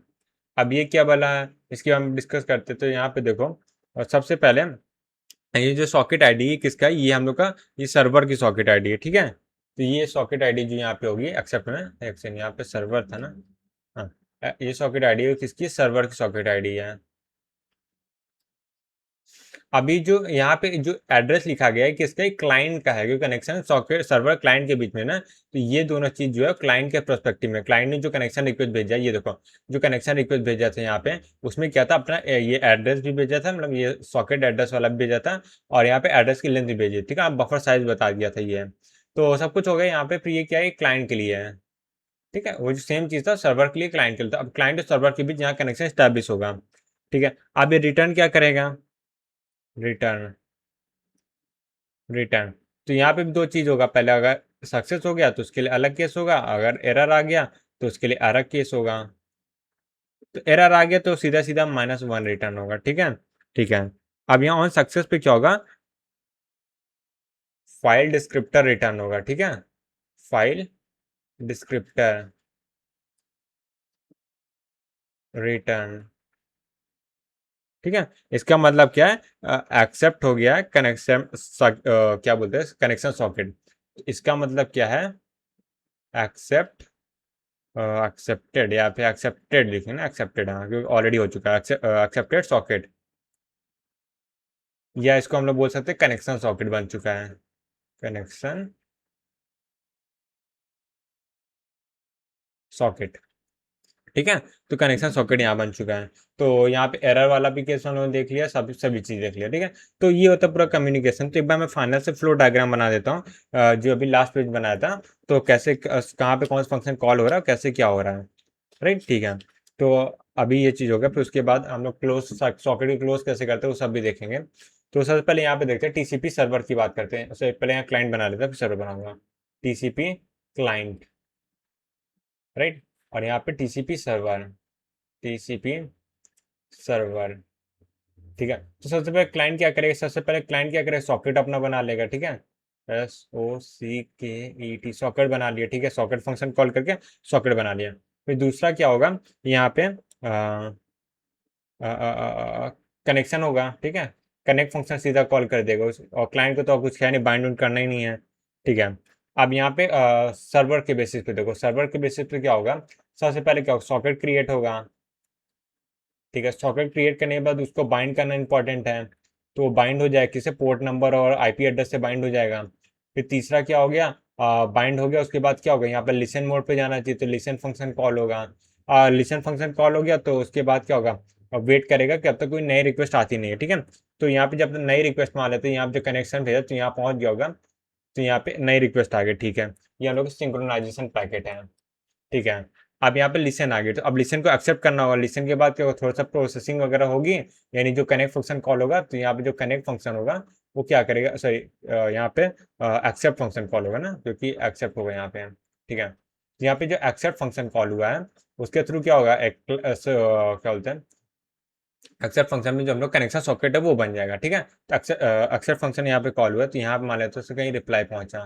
अब ये क्या बोला है, इसकी हम डिस्कस करते तो यहाँ पे देखो, और सबसे पहले ये जो सॉकेट आईडी है किसका है, ये हम लोग का, ये सर्वर की सॉकेट आईडी है, ठीक है। तो ये सॉकेट आईडी जो यहाँ पे होगी एक्सेप्ट में, एक सेकंड, यहाँ पे सर्वर था ना, हाँ, ये सॉकेट आईडी किसकी, सर्वर की सॉकेट आईडी है। अभी जो यहाँ पे जो एड्रेस लिखा गया है किसका, क्लाइंट का है, क्योंकि कनेक्शन सॉकेट सर्वर क्लाइंट के बीच में ना, तो ये दोनों चीज जो है क्लाइंट के प्रोस्पेक्टिव में, क्लाइंट ने जो कनेक्शन रिक्वेस्ट भेजा है, ये देखो जो कनेक्शन रिक्वेस्ट भेजा था यहाँ पे, उसमें क्या था, अपना ये एड्रेस भी भेजा था, मतलब ये सॉकेट एड्रेस वाला भी भेजा था, और यहाँ पे एड्रेस की लेंथ भी भेजी, ठीक है, बफर साइज बता दिया था ये। तो सब कुछ हो गया यहाँ पे, फिर ये क्या है, क्लाइंट के लिए है, ठीक है, वो जो सेम चीज था सर्वर के लिए क्लाइंट के लिए था। अब क्लाइंट और सर्वर के बीच यहाँ कनेक्शन स्टैब्लिश होगा, ठीक है। अब ये रिटर्न क्या करेगा, रिटर्न, रिटर्न, तो यहाँ पे भी दो चीज होगा, पहले अगर सक्सेस हो गया तो उसके लिए अलग केस होगा, अगर एरर आ गया तो उसके लिए अलग केस होगा। तो एरर आ गया तो सीधा सीधा -1 रिटर्न होगा, ठीक है, ठीक है। अब यहाँ ऑन सक्सेस पे क्या होगा, फाइल डिस्क्रिप्टर रिटर्न होगा, ठीक है, फाइल डिस्क्रिप्टर रिटर्न, ठीक है। इसका मतलब क्या है, एक्सेप्ट हो गया कनेक्शन, क्या बोलते हैं, कनेक्शन सॉकेट। इसका मतलब क्या है, एक्सेप्ट, एक्सेप्टेड, या फिर एक्सेप्टेड लिखे ना, एक्सेप्टेड, हाँ, क्योंकि ऑलरेडी हो चुका है, एक्सेप्टेड सॉकेट, या इसको हम लोग बोल सकते हैं कनेक्शन सॉकेट बन चुका है, कनेक्शन सॉकेट, ठीक है। तो कनेक्शन सॉकेट यहाँ बन चुका है। तो यहाँ पे एरर वाला भी केस हम लोगों ने देख लिया, सभी चीज़ देख लिया, ठीक है। तो ये होता है पूरा कम्युनिकेशन। तो एक बार मैं फाइनल से फ्लो डायग्राम बना देता हूँ, जो अभी लास्ट पेज बनाया था, तो कैसे कहाँ पे कौन सा फंक्शन कॉल हो रहा है, कैसे क्या हो रहा है, राइट, ठीक है। तो अभी ये चीज़ हो गया, फिर उसके बाद हम लोग क्लोज, सॉकेट की क्लोज कैसे करते हैं वो सब भी देखेंगे। तो सबसे पहले यहाँ पे देखते हैं टीसीपी सर्वर की बात करते हैं, उससे पहले यहाँ क्लाइंट बना लेते हैं, फिर सर्वर बनाऊंगा, टीसीपी क्लाइंट, राइट, और यहाँ पे टीसीपी सर्वर, टीसीपी सर्वर, ठीक है। तो सबसे पहले क्लाइंट क्या करेगा, सबसे पहले क्लाइंट क्या करेगा, सॉकेट अपना बना लेगा, ठीक है, SOCKET, सॉकेट बना लिया, ठीक है, सॉकेट फंक्शन कॉल करके सॉकेट बना लिया। फिर दूसरा क्या होगा, यहाँ पे कनेक्शन होगा, ठीक है, कनेक्ट फंक्शन सीधा कॉल कर देगा और क्लाइंट को तो कुछ है नहीं, बाइंड उंड करना ही नहीं है, ठीक है। अब यहाँ पे सर्वर के बेसिस पे देखो, सर्वर के बेसिस पे क्या होगा, सबसे पहले क्या होगा, सॉकेट क्रिएट होगा, ठीक है, सॉकेट क्रिएट करने के बाद उसको बाइंड करना इंपॉर्टेंट है, तो वो बाइंड हो जाएगा किसे, पोर्ट नंबर और आईपी एड्रेस से बाइंड हो जाएगा। फिर तीसरा क्या हो गया, बाइंड हो गया, उसके बाद क्या होगा, यहाँ पर लिसन मोड पे जाना चाहिए, तो लिसन फंक्शन कॉल होगा, लिसन फंक्शन कॉल हो गया तो उसके बाद क्या होगा, वेट करेगा कि अब तक कोई नई रिक्वेस्ट आती नहीं है, ठीक है। तो यहाँ पे जब नई रिक्वेस्ट मान लेते हैं, यहाँ पे जो कनेक्शन भेजा तो यहाँ पहुंच गया होगा, तो यहाँ पे नई रिक्वेस्ट आ गई, ठीक है, ये हम लोग सिंक्रोनाइजेशन पैकेट है, ठीक है। अब यहाँ पे लिसन आ गई, तो अब लिसन को एक्सेप्ट करना होगा, लिसन के बाद क्या होगा, थोड़ा सा प्रोसेसिंग वगैरह होगी, यानी जो कनेक्ट फंक्शन कॉल होगा, तो यहाँ पे जो कनेक्ट फंक्शन होगा वो क्या करेगा, सॉरी, यहाँ पे एक्सेप्ट फंक्शन कॉल होगा ना, क्योंकि एक्सेप्ट होगा यहाँ पे, ठीक है। तो यहाँ पे जो एक्सेप्ट फंक्शन कॉल हुआ है उसके थ्रू क्या होगा, क्या बोलते हैं, एक्सेप्ट फंक्शन में जो हम लोग कनेक्शन सॉकेट है वो बन जाएगा, ठीक है। तो एक्सेप्ट फंक्शन यहाँ पे कॉल हुआ, तो यहाँ पे मान लेते हैं उससे कहीं रिप्लाई पहुंचा,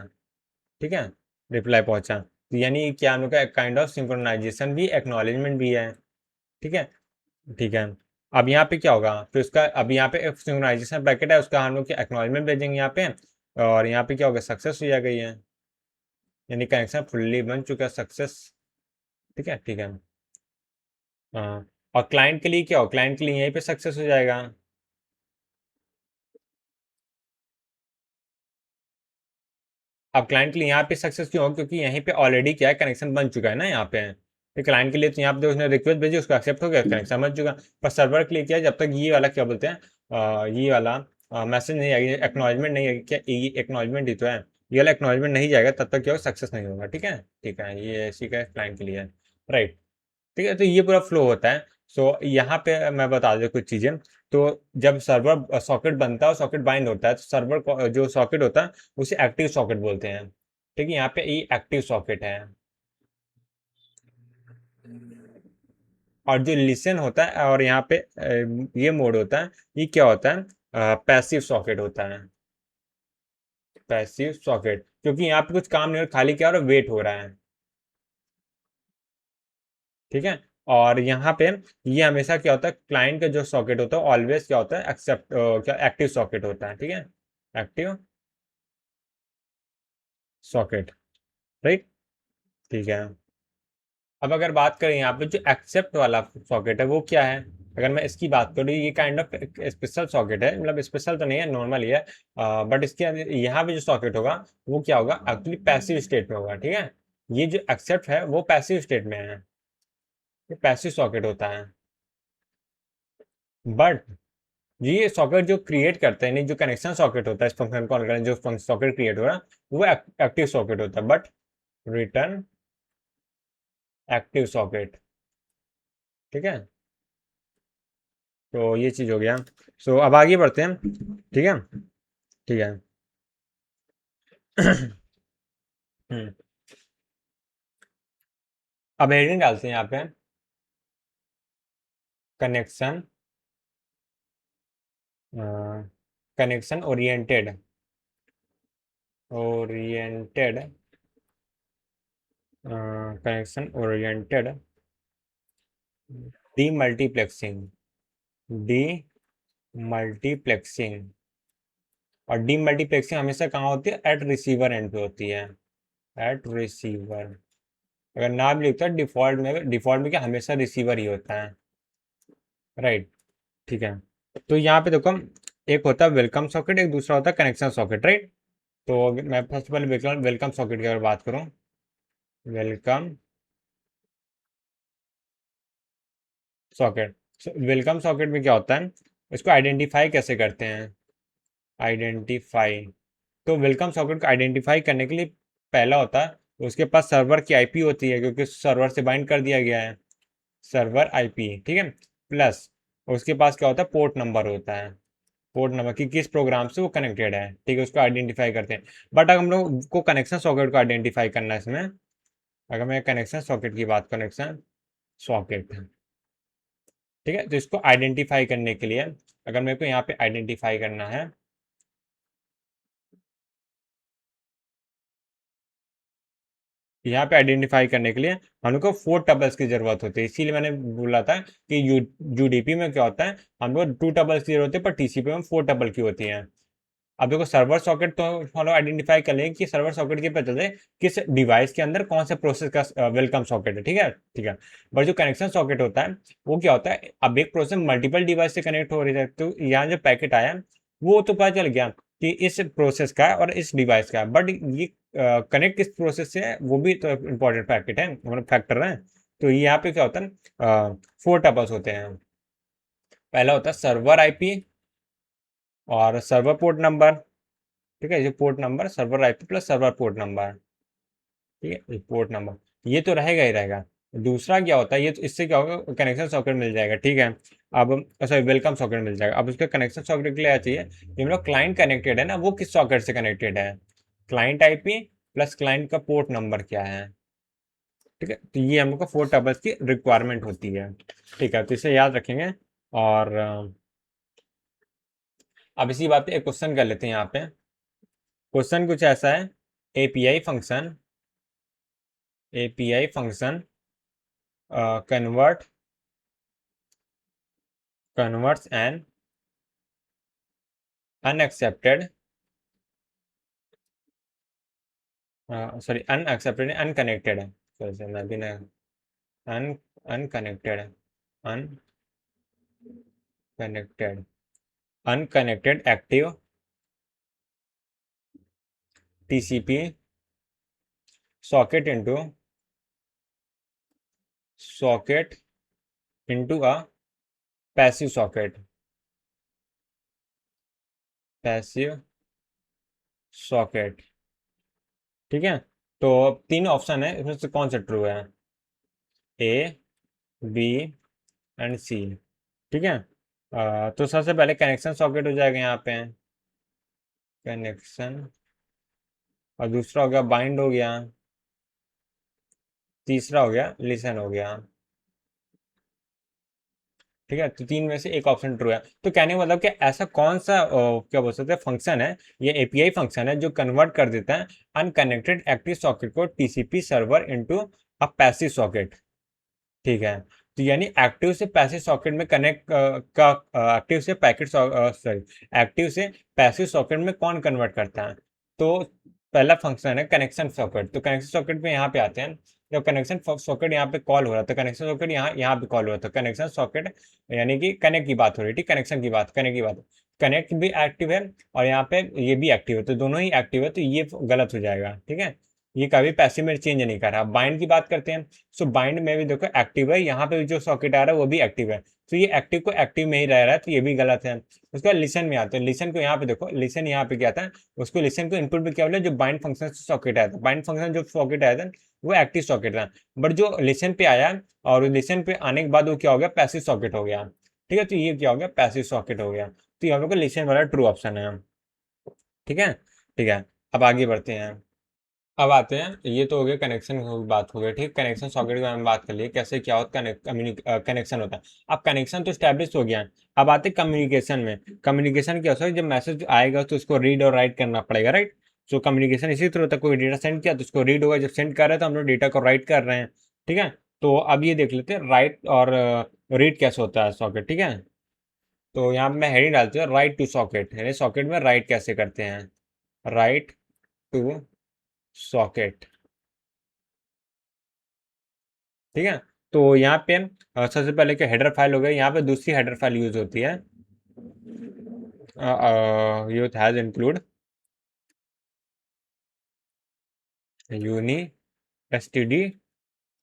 ठीक है, रिप्लाई पहुंचा, तो यानी क्या हम लोग का काइंड ऑफ सिंक्रोनाइजेशन भी, एक्नॉलेजमेंट भी है, ठीक है, ठीक है। अब यहाँ पे क्या होगा, फिर उसका अब यहाँ पे सिंक्रोनाइजेशन पैकेट है, उसका हम लोग एक्नॉलेजमेंट भेजेंगे यहाँ पे, और यहाँ पे क्या होगा, सक्सेस हो जाएगा ये, यानी कनेक्शन फुल्ली बन चुका है, सक्सेस, ठीक है, ठीक है। हाँ, और क्लाइंट के लिए क्या हो, क्लाइंट के लिए यहीं पे सक्सेस हो जाएगा। अब क्लाइंट के लिए यहाँ पे सक्सेस क्यों हो, क्योंकि यहीं पे ऑलरेडी क्या है, कनेक्शन बन चुका है ना यहाँ पे, तो क्लाइंट के लिए तो यहाँ पे उसने रिक्वेस्ट भेजी, उसको एक्सेप्ट हो गया, कनेक्शन बन चुका। पर सर्वर के लिए क्या है, जब तक ये वाला क्या बोलते हैं, ये वाला मैसेज नहीं आएगी, एक्नॉलेजमेंट नहीं आएगी, क्या ये एक्नॉलेजमेंट ही तो है, ये वाला एक्नॉलेजमेंट नहीं जाएगा तब तक क्या होगा, सक्सेस नहीं होगा, ठीक है, ठीक है, ये इसी का क्लाइंट के लिए है, राइट, ठीक है। तो ये पूरा फ्लो होता है। सो यहाँ पे मैं बता दूँ कुछ चीज़ें। तो जब सर्वर सॉकेट बनता है और सॉकेट बाइंड होता है, तो सर्वर जो सॉकेट होता है उसे एक्टिव सॉकेट बोलते हैं। ठीक है, यहाँ पे ये एक्टिव सॉकेट है। और जो लिसन होता है और यहाँ पे ये मोड होता है, ये क्या होता है, पैसिव सॉकेट होता है। पैसिव सॉकेट, क्योंकि यहाँ पे कुछ काम नहीं हो रहा, खाली क्या हो रहा है, वेट हो रहा है। ठीक है। और यहाँ पे ये हमेशा क्या होता है, क्लाइंट का जो सॉकेट होता है ऑलवेज क्या होता है, एक्सेप्ट क्या एक्टिव सॉकेट होता है। ठीक है, एक्टिव सॉकेट, राइट। ठीक है। अब अगर बात करें यहाँ पे जो एक्सेप्ट वाला सॉकेट है वो क्या है, अगर मैं इसकी बात करूँ, ये काइंड ऑफ स्पेशल सॉकेट है, मतलब स्पेशल तो नहीं है, नॉर्मल ही है। बट इसके यहाँ पे जो सॉकेट होगा वो क्या होगा, एक्चुअली पैसिव स्टेट में होगा। ठीक है, ये जो एक्सेप्ट है वो पैसिव स्टेट में है, ये पैसिव सॉकेट होता है। बट ये सॉकेट जो क्रिएट करते हैं, नहीं, जो कनेक्शन सॉकेट होता है, इस फंक्शन कॉल करें जो सॉकेट क्रिएट हो रहा है वो एक्टिव सॉकेट होता है, बट रिटर्न एक्टिव सॉकेट। ठीक है, तो ये चीज हो गया। सो अब आगे बढ़ते हैं। ठीक है। ठीक है। हम्म, अब हेडिंग डालते हैं यहाँ पे, connection, connection oriented, oriented, connection oriented D multiplexing, D multiplexing. और डी मल्टीप्लेक्सिंग हमेशा कहाँ होती है, एट रिसीवर एंड पे होती है, एट रिसीवर। अगर नाम लिखता है डिफॉल्ट में क्या हमेशा रिसीवर ही होता है, राइट। ठीक है। तो यहाँ पे देखो, एक होता है वेलकम सॉकेट, एक दूसरा होता है कनेक्शन सॉकेट, राइट। तो मैं फर्स्ट पहले वेलकम वेलकम सॉकेट की अगर बात करूँ, वेलकम सॉकेट, वेलकम सॉकेट में क्या होता है, इसको आइडेंटिफाई कैसे करते हैं, आइडेंटिफाई। तो वेलकम सॉकेट को आइडेंटिफाई करने के लिए पहला होता है उसके पास सर्वर की आईपी होती है, क्योंकि सर्वर से बाइंड कर दिया गया है, सर्वर आईपी। ठीक है, प्लस उसके पास क्या होता है, पोर्ट नंबर होता है, पोर्ट नंबर की किस प्रोग्राम से वो कनेक्टेड है। ठीक है, उसको आइडेंटिफाई करते हैं। बट अगर हम लोग को कनेक्शन सॉकेट को आइडेंटिफाई करना है इसमें, अगर मैं कनेक्शन सॉकेट की बात, कनेक्शन सॉकेट, ठीक है, तो इसको आइडेंटिफाई करने के लिए, अगर मेरे को यहाँ पे आइडेंटिफाई करना है, यहाँ पे आइडेंटिफाई करने के लिए हम लोग को 4 टबल्स की जरूरत होती है। इसीलिए मैंने बोला था कि यूडीपी में क्या होता है, हम लोग 2 टबल्स की जरूरत है, पर टीसीपी में 4 टबल की होती है। अब देखो, सर्वर सॉकेट तो हम लोग आइडेंटिफाई कर लेंगे कि सर्वर सॉकेट के पता चले किस डिवाइस के अंदर कौन सा प्रोसेस का वेलकम सॉकेट है। ठीक है। ठीक है। बट जो कनेक्शन सॉकेट होता है वो क्या होता है, अब एक प्रोसेस मल्टीपल डिवाइस से कनेक्ट हो रही है, तो यहाँ जो पैकेट आया वो तो पता चल गया कि इस प्रोसेस का है और इस डिवाइस का है, बट ये कनेक्ट किस प्रोसेस से है वो भी तो इम्पोर्टेंट पैकेट है, मतलब फैक्टर है। तो यहाँ पे क्या होता है, 4 टपल्स होते हैं। पहला होता है सर्वर आईपी और सर्वर पोर्ट नंबर। ठीक है, ये port number, server IP plus server port number. ठीक है, ये पोर्ट नंबर, ये तो रहेगा ही रहेगा। दूसरा क्या होता है, ये तो इससे क्या होगा, कनेक्शन सॉकेट मिल जाएगा। ठीक है। अब सॉरी, वेलकम सॉकेट मिल जाएगा। अब उसके कनेक्शन सॉकेट के लिए चाहिए, ये मेरा क्लाइंट कनेक्टेड है ना, वो किस सॉकेट से कनेक्टेड है, क्लाइंट आईपी प्लस क्लाइंट का पोर्ट नंबर क्या है। ठीक है, तो ये हम लोग को 4 टबल्स की रिक्वायरमेंट होती है। ठीक है, तो इसे याद रखेंगे। और अब इसी बात पे एक क्वेश्चन कर लेते हैं यहाँ पे। क्वेश्चन कुछ ऐसा है, API function, API function convert converts an unaccepted sorry unaccepted unconnected है, sorry मैं भी ना, un unconnected, unconnected, unconnected active TCP socket into a passive socket, passive socket। ठीक है, तो 3 ऑप्शन है, इसमें से कौन सा ट्रू है, ए, बी, एंड सी। ठीक है। तो सबसे पहले कनेक्शन सॉकेट हो जाएगा यहाँ पे, कनेक्शन, और दूसरा हो गया बाइंड हो गया, तीसरा हो गया लिसन हो गया। ठीक है, तो तीन में से एक ऑप्शन ट्रू है। तो कहने का मतलब कि ऐसा कौन सा क्या बोल सकते हैं फंक्शन है, ये एपीआई फंक्शन है जो कन्वर्ट कर देता है अनकनेक्टेड एक्टिव सॉकेट को TCP server into a passive socket. ठीक है, तो यानी एक्टिव से पैसिव सॉकेट में कनेक्ट का एक्टिव से पैकेट सॉरी, एक्टिव से पैसिव सॉकेट में कौन कन्वर्ट करता है। तो पहला फंक्शन है कनेक्शन सॉकेट। तो कनेक्शन सॉकेट में यहाँ पे आते हैं, जब कनेक्शन सॉकेट यहाँ पे कॉल हो रहा था, कनेक्शन सॉकेट यहाँ यहाँ पे कॉल हो रहा था, कनेक्शन सॉकेट यानी कि कनेक्ट की बात हो रही थी, कनेक्शन की बात, कनेक्ट की बात, कनेक्ट भी एक्टिव है और यहाँ पे ये भी एक्टिव है, तो दोनों ही एक्टिव है, तो ये गलत हो जाएगा। ठीक है, ये कभी पैसिव में चेंज नहीं कर रहा। बाइंड की बात करते हैं, सो बाइंड में भी देखो एक्टिव है, यहाँ पे जो सॉकेट आ रहा है वो भी एक्टिव है, तो ये एक्टिव को एक्टिव में ही रह रहा है, तो ये भी गलत है। उसके बाद लिसन में आते हैं, लिसन को यहाँ पे देखो, लिसन यहाँ पे क्या था, उसको लिसन को इनपुट में क्या बोला, जो बाइंड फंक्शन से सॉकेट आया था, बाइंड फंक्शन जो सॉकेट आया था वो एक्टिव सॉकेट था, बट जो लिसन पे आया और लिसन पे आने के बाद वो क्या हो गया, पैसिव सॉकेट हो गया। ठीक है, तो ये क्या हो गया, पैसिव सॉकेट हो गया, तो यहाँ पे लिसन वाला ट्रू ऑप्शन है। ठीक है, ठीक है, अब आगे बढ़ते हैं। अब आते हैं, ये तो हो गया कनेक्शन की बात हो गई। ठीक, कनेक्शन सॉकेट के बारे में बात कर लिए, कैसे क्या होता है, कनेक्शन होता है। अब कनेक्शन तो स्टैब्लिश हो गया है, अब आते हैं कम्युनिकेशन में। कम्युनिकेशन क्या होता है, जब मैसेज आएगा तो उसको रीड और राइट करना पड़ेगा, राइट। सो कम्युनिकेशन इसी तरह होता है, कोई डेटा सेंड किया तो उसको रीड होगा, जब सेंड कर रहे हैं तो हम लोग डेटा को राइट कर रहे हैं। ठीक है, तो अब ये देख लेते हैं राइट और रीड कैसे होता है सॉकेट। ठीक है, तो यहाँ पे मैं हेडिंग डालती हूँ राइट टू सॉकेट, यानी सॉकेट में राइट कैसे करते हैं, राइट टू सॉकेट। ठीक है, तो यहाँ पे सबसे पहले क्या हेडर फाइल हो गई, यहाँ पे दूसरी हेडर फाइल यूज होती है, use hash include uni std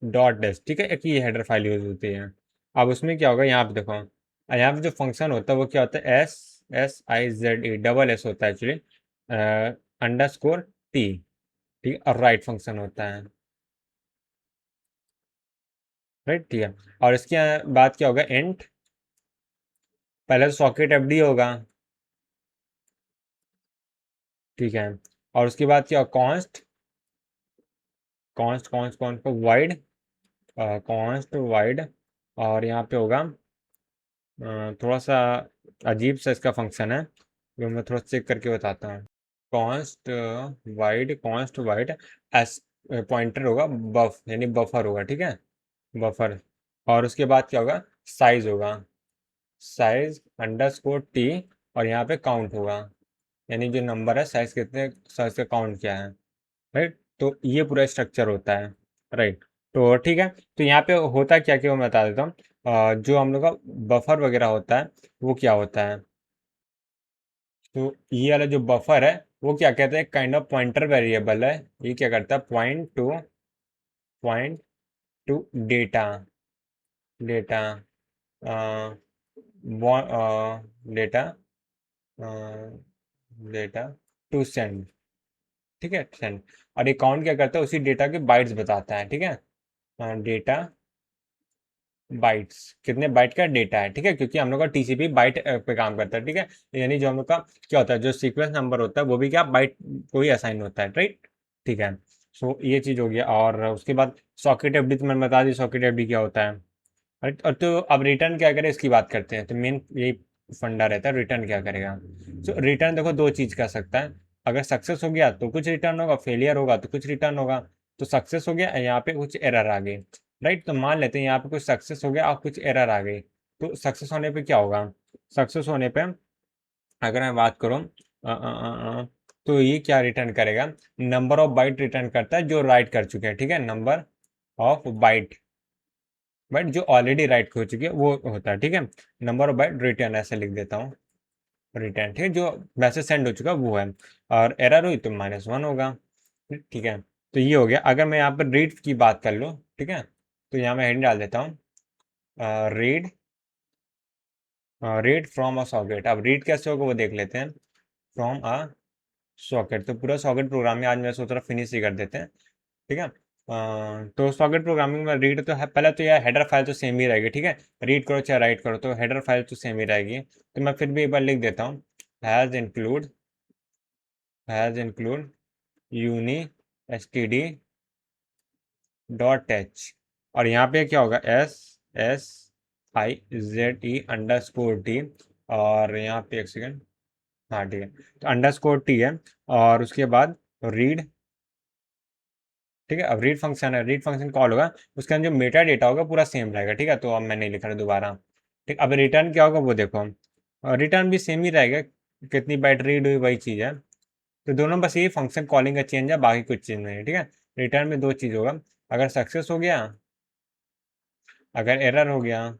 dot डेस। ठीक है, एक ये हेडर फाइल यूज होती है। अब उसमें क्या होगा, यहाँ पे देखो, यहाँ पे जो फंक्शन होता है वो क्या होता है, SSIZE डबल एस होता है एक्चुअली, अंडरस्कोर टी। ठीक है, और राइट फंक्शन होता है, राइट। ठीक है, और इसके बाद क्या होगा, इंट, पहले तो सॉकेट एफडी होगा। ठीक है, और उसके बाद क्या, const, const const const wide, const wide, और यहाँ पे होगा थोड़ा सा अजीब सा इसका फंक्शन है, जो मैं थोड़ा चेक करके बताता हूँ। Const wide, const wide S, pointer होगा बफ, यानी बफर होगा। ठीक है, बफर, और उसके बाद क्या होगा, साइज होगा, साइज अंडरस्कोर टी, और यहाँ पे काउंट होगा, यानी जो नंबर है साइज कितने, साइज का काउंट क्या है, राइट। तो ये पूरा स्ट्रक्चर होता है, राइट। तो ठीक है, तो यहाँ पे होता क्या कि मैं बता देता हूँ, जो हम लोग का बफर वगैरह होता है वो क्या होता है, तो ये वाला जो बफर है वो क्या कहते हैं, काइंड ऑफ पॉइंटर वेरिएबल है। ये क्या करता है, point to data, data, data, data to send. ठीक है, सेंड, और ये काउंट क्या करता है, उसी डेटा के बाइट्स बताता है। ठीक है, डेटा बाइट्स, कितने बाइट का डेटा है। ठीक है, क्योंकि हम लोग का टीसीपी बाइट पे काम करता है। ठीक है, यानी जो हम लोग का क्या होता है, जो सीक्वेंस नंबर होता है वो भी क्या बाइट को ही असाइन होता है, राइट। ठीक है, सो ये चीज़ हो गया, और उसके बाद सॉकेट एफडी तो मैंने बता दी, सॉकेट एफडी क्या होता है, राइट। और तो अब रिटर्न क्या करें इसकी बात करते हैं, तो मेन यही फंडा रहता है, रिटर्न क्या करेगा। सो रिटर्न देखो दो चीज़ कर सकता है, अगर सक्सेस हो गया तो कुछ रिटर्न होगा, फेलियर होगा तो कुछ रिटर्न होगा। तो सक्सेस हो गया, यहाँ पे कुछ एरर आ गई, राइट। तो मान लेते हैं यहाँ पे कुछ सक्सेस हो गया और कुछ एरर आ गई, तो सक्सेस होने पे क्या होगा, सक्सेस होने पे अगर मैं बात करूँ, तो ये क्या रिटर्न करेगा, नंबर ऑफ बाइट रिटर्न करता है जो राइट कर चुके हैं। ठीक है, नंबर ऑफ बाइट, बाइट जो ऑलरेडी राइट हो चुकी है वो होता है। ठीक है, नंबर ऑफ बाइट रिटर्न ऐसे लिख देता हूँ, रिटर्न। ठीक है, जो मैसेज सेंड हो चुका वो है, और एरर हुई तो -1 होगा। ठीक है, तो ये हो गया। अगर मैं यहाँ पर रीड की बात कर लूँ, ठीक है, तो यहाँ मैं हेडिंग डाल देता हूँ, read, read from a socket. अब रीड कैसे होगा वो देख लेते हैं, फ्रॉम अ सॉकेट। तो पूरा सॉकेट प्रोग्राम में आज मैं सोच रहा फिनिश ही कर देते हैं। ठीक है, तो सॉकेट प्रोग्रामिंग में रीड तो है, पहले तो यह हेडर फाइल तो सेम ही रहेगी, ठीक है। रीड करो चाहे राइट करो तो हेडर फाइल तो सेम ही रहेगी। तो मैं फिर भी एक बार लिख देता हूँ, hash include uni std .h। और यहाँ पे क्या होगा, SSIZE_t। और यहाँ पे एक सेकेंड, हाँ ठीक है, तो _t है। और उसके बाद रीड, ठीक है। अब रीड फंक्शन है, रीड फंक्शन कॉल होगा, उसके अंदर जो मेटा डेटा होगा पूरा सेम रहेगा, ठीक है। तो अब मैं नहीं लिख रहा दोबारा, ठीक। अब रिटर्न क्या होगा वो देखो, रिटर्न भी सेम ही रहेगा, कितनी बाइट रीड हुई वही चीज़ है। तो दोनों बस ये फंक्शन कॉलिंग का चेंज है, बाकी कुछ चेंज नहीं है, ठीक है। रिटर्न में दो चीज़ होगा, अगर सक्सेस हो गया, अगर एरर हो गया,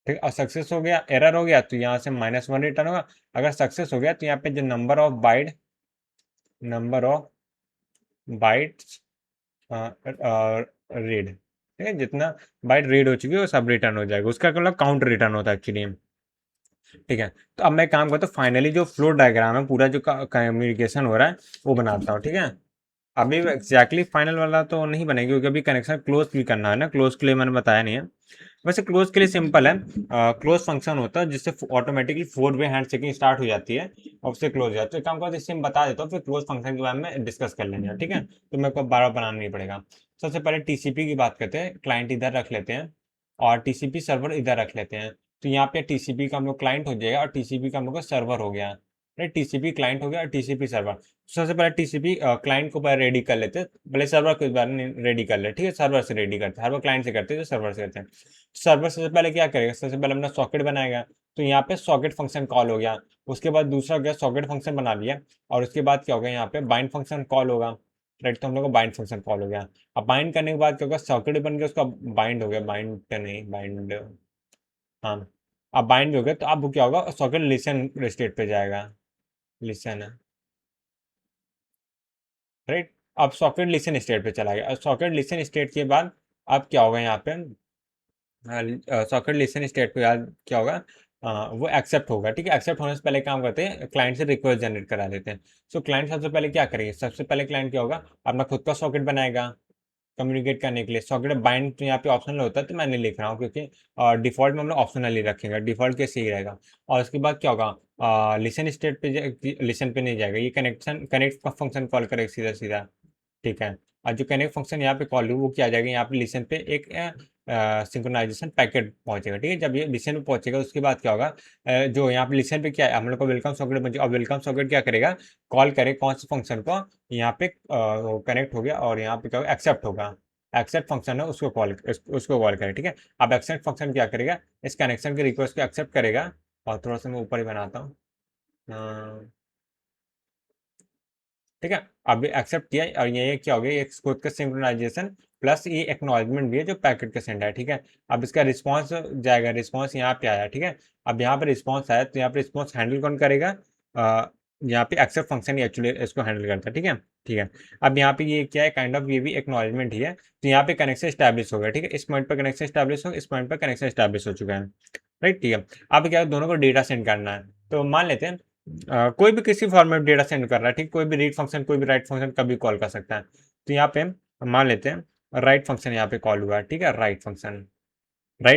ठीक। और सक्सेस हो गया, एरर हो गया तो यहाँ से -1 रिटर्न होगा। अगर सक्सेस हो गया तो यहाँ पे जो नंबर ऑफ बाइट्स रीड, ठीक है, जितना बाइट रीड हो चुकी है वो सब रिटर्न हो जाएगा, उसका मतलब काउंट रिटर्न होता है एक्चुअली, ठीक है। तो अब मैं काम करता हूँ, फाइनली जो फ्लो डायग्राम है पूरा जो कम्युनिकेशन हो रहा है वो बनाता हूँ, ठीक है। अभी एग्जैक्टली फाइनल वाला तो नहीं बनेगी क्योंकि अभी कनेक्शन क्लोज भी करना है ना, क्लोज के लिए मैंने बताया नहीं है। वैसे क्लोज के लिए सिंपल है, क्लोज फंक्शन होता है जिससे automatically 4 way hand shaking start हो जाती है और उससे क्लोज हो जाता है। तो एक काम करते इससे मैं बता देता हूँ, फिर क्लोज फंक्शन के बारे में डिस्कस कर लेंगे, ठीक है। तो मेरे को बार बार बनाना नहीं पड़ेगा। सबसे पहले टीसीपी की बात करते हैं, क्लाइंट इधर रख लेते हैं और टीसीपी सर्वर इधर रख लेते हैं। तो यहाँ पे टीसीपी का हम लोग क्लाइंट हो जाएगा और टीसीपी का हम लोग का सर्वर हो गया, राइट। टीसीपी क्लाइंट हो गया और टीसीपी सर्वर। सबसे पहले टीसीपी क्लाइंट को पहले रेडी कर लेते हैं, पहले सर्वर को इस बार रेडी कर ले, ठीक है। सर्वर से रेडी करते हैं, हर वो क्लाइंट से करते हैं जो सर्वर से करते हैं। सर्वर सबसे पहले क्या करेगा, सबसे पहले अपना सॉकेट बनाएगा। तो यहाँ पे सॉकेट फंक्शन कॉल हो गया। उसके बाद दूसरा गया, सॉकेट फंक्शन बना लिया। और उसके बाद क्या होगा, यहाँ पे बाइंड फंक्शन कॉल होगा, राइट। तो हम लोग को बाइंड फंक्शन कॉल हो गया। अब बाइंड करने के बाद क्या होगा, सॉकेट बन गया, उसका बाइंड हो गया, बाइंड नहीं बाइंड, हाँ। अब बाइंड हो गया तो अब वो क्या होगा, सॉकेट लिसन स्टेट पे जाएगा, लिसन है, राइट। अब सॉकेट लिसन स्टेट पे चला गया। सॉकेट लिसन स्टेट के बाद अब क्या होगा यहाँ पे, सॉकेट लिसन स्टेट पे बाद क्या होगा, वो एक्सेप्ट होगा, ठीक है। एक्सेप्ट होने से पहले काम करते हैं, क्लाइंट से रिक्वेस्ट जनरेट करा देते हैं। सो क्लाइंट सबसे पहले क्या करेंगे, सबसे पहले क्लाइंट क्या होगा, अपना खुद का सॉकेट बनाएगा कम्युनिकेट करने के लिए। सॉकेट बाइंड तो यहाँ पे ऑप्शनल होता है तो मैं नहीं लिख रहा हूँ क्योंकि डिफॉल्ट में हम लोग ऑप्शनल ही रखेंगे, डिफॉल्ट के सही रहेगा। और उसके बाद क्या होगा, लिसन स्टेट पे, लिसन पे नहीं जाएगा, ये कनेक्ट का फंक्शन कॉल करेगा सीधा सीधा, ठीक है। और जो कनेक्ट फंक्शन यहाँ पे कॉल हुई वो क्या आ जाएगा, यहाँ पे लिसन पे एक सिंक्रोनाइजेशन पैकेट पहुंचेगा, ठीक है। जब ये लिसन पे पहुंचेगा उसके बाद क्या होगा, जो यहाँ पे लिसन पे क्या है, हम लोग को वेलकम सॉकेट बन अब वेलकम सॉकेट क्या करेगा, कॉल करे कौन से फंक्शन को, यहाँ पे कनेक्ट हो गया और यहाँ पे क्या होगा, एक्सेप्ट होगा। एक्सेप्ट फंक्शन है उसको कॉल करें, ठीक है। अब एक्सेप्ट फंक्शन क्या करेगा, इस कनेक्शन के रिक्वेस्ट को एक्सेप्ट करेगा। और थोड़ा सा मैं ऊपर ही बनाता हूँ, ठीक है। अब एक्सेप्ट किया और ये क्या हो गया, ये खुद का सिंक्रोनाइजेशन प्लस ये एक्नॉलेजमेंट भी है जो पैकेट का सेंड है, ठीक है। अब इसका रिस्पांस जाएगा, रिस्पांस यहाँ पे आया, ठीक है। अब यहाँ पे रिस्पांस आया तो यहाँ पे रिस्पांस हैंडल कौन करेगा, यहाँ पे एक्सेप्ट फंक्शन ही एक्चुअली इसको हैंडल करता है, ठीक है, ठीक है। अब यहाँ पे ये क्या है, काइंड ऑफ ये भी एक्नॉलेजमेंट ही है। तो यहाँ पे कनेक्शन स्टैब्लिश हो गया, ठीक है। इस पॉइंट पर कनेक्शन स्टैब्लिश हो, इस पॉइंट पर कनेक्शन स्टैब्लिश हो चुका है, राइट, ठीक है। अब क्या है, दोनों को डेटा सेंड करना है। तो मान लेते हैं कोई भी किसी फॉर्मेट डेटा सेंड कर रहा है, ठीक। कोई भी रीड फंक्शन कोई भी राइट फंक्शन कभी कॉल कर सकता है। तो यहाँ पे मान लेते हैं राइट फंक्शन यहाँ पे कॉल हुआ है, ठीक है। राइट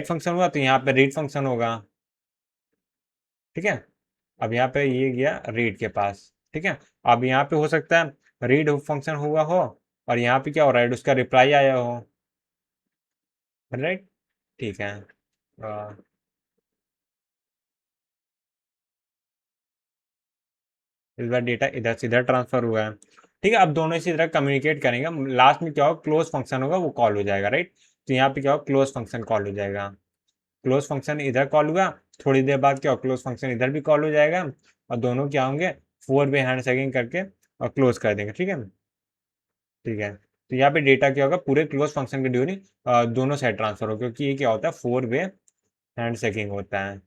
फंक्शन हुआ तो यहाँ पे रीड फंक्शन होगा, ठीक है। अब यहाँ पे ये गया रीड के पास, ठीक है। अब यहाँ पे हो सकता है रीड फंक्शन हुआ हो और यहाँ पे क्या हो रहा है, उसका रिप्लाई आया हो, राइट, ठीक है। इस बार डेटा इधर से इधर ट्रांसफर हुआ है, ठीक है। अब दोनों इसी तरह कम्युनिकेट करेंगे, लास्ट में क्या होगा, क्लोज फंक्शन होगा वो कॉल हो जाएगा, राइट। तो यहाँ पे क्या होगा, क्लोज फंक्शन कॉल हो जाएगा। क्लोज फंक्शन इधर कॉल हुआ, थोड़ी देर बाद क्या होगा, क्लोज फंक्शन इधर भी कॉल हो जाएगा और दोनों क्या होंगे, 4 वे हैंड शेकिंग करके और क्लोज कर देंगे, ठीक है, ठीक है। तो यहाँ पे डेटा क्या होगा, पूरे क्लोज फंक्शन के ड्यूरिंग दोनों साइड ट्रांसफर हो, क्योंकि ये क्या होता है, 4 वे हैंड शेकिंग होता है।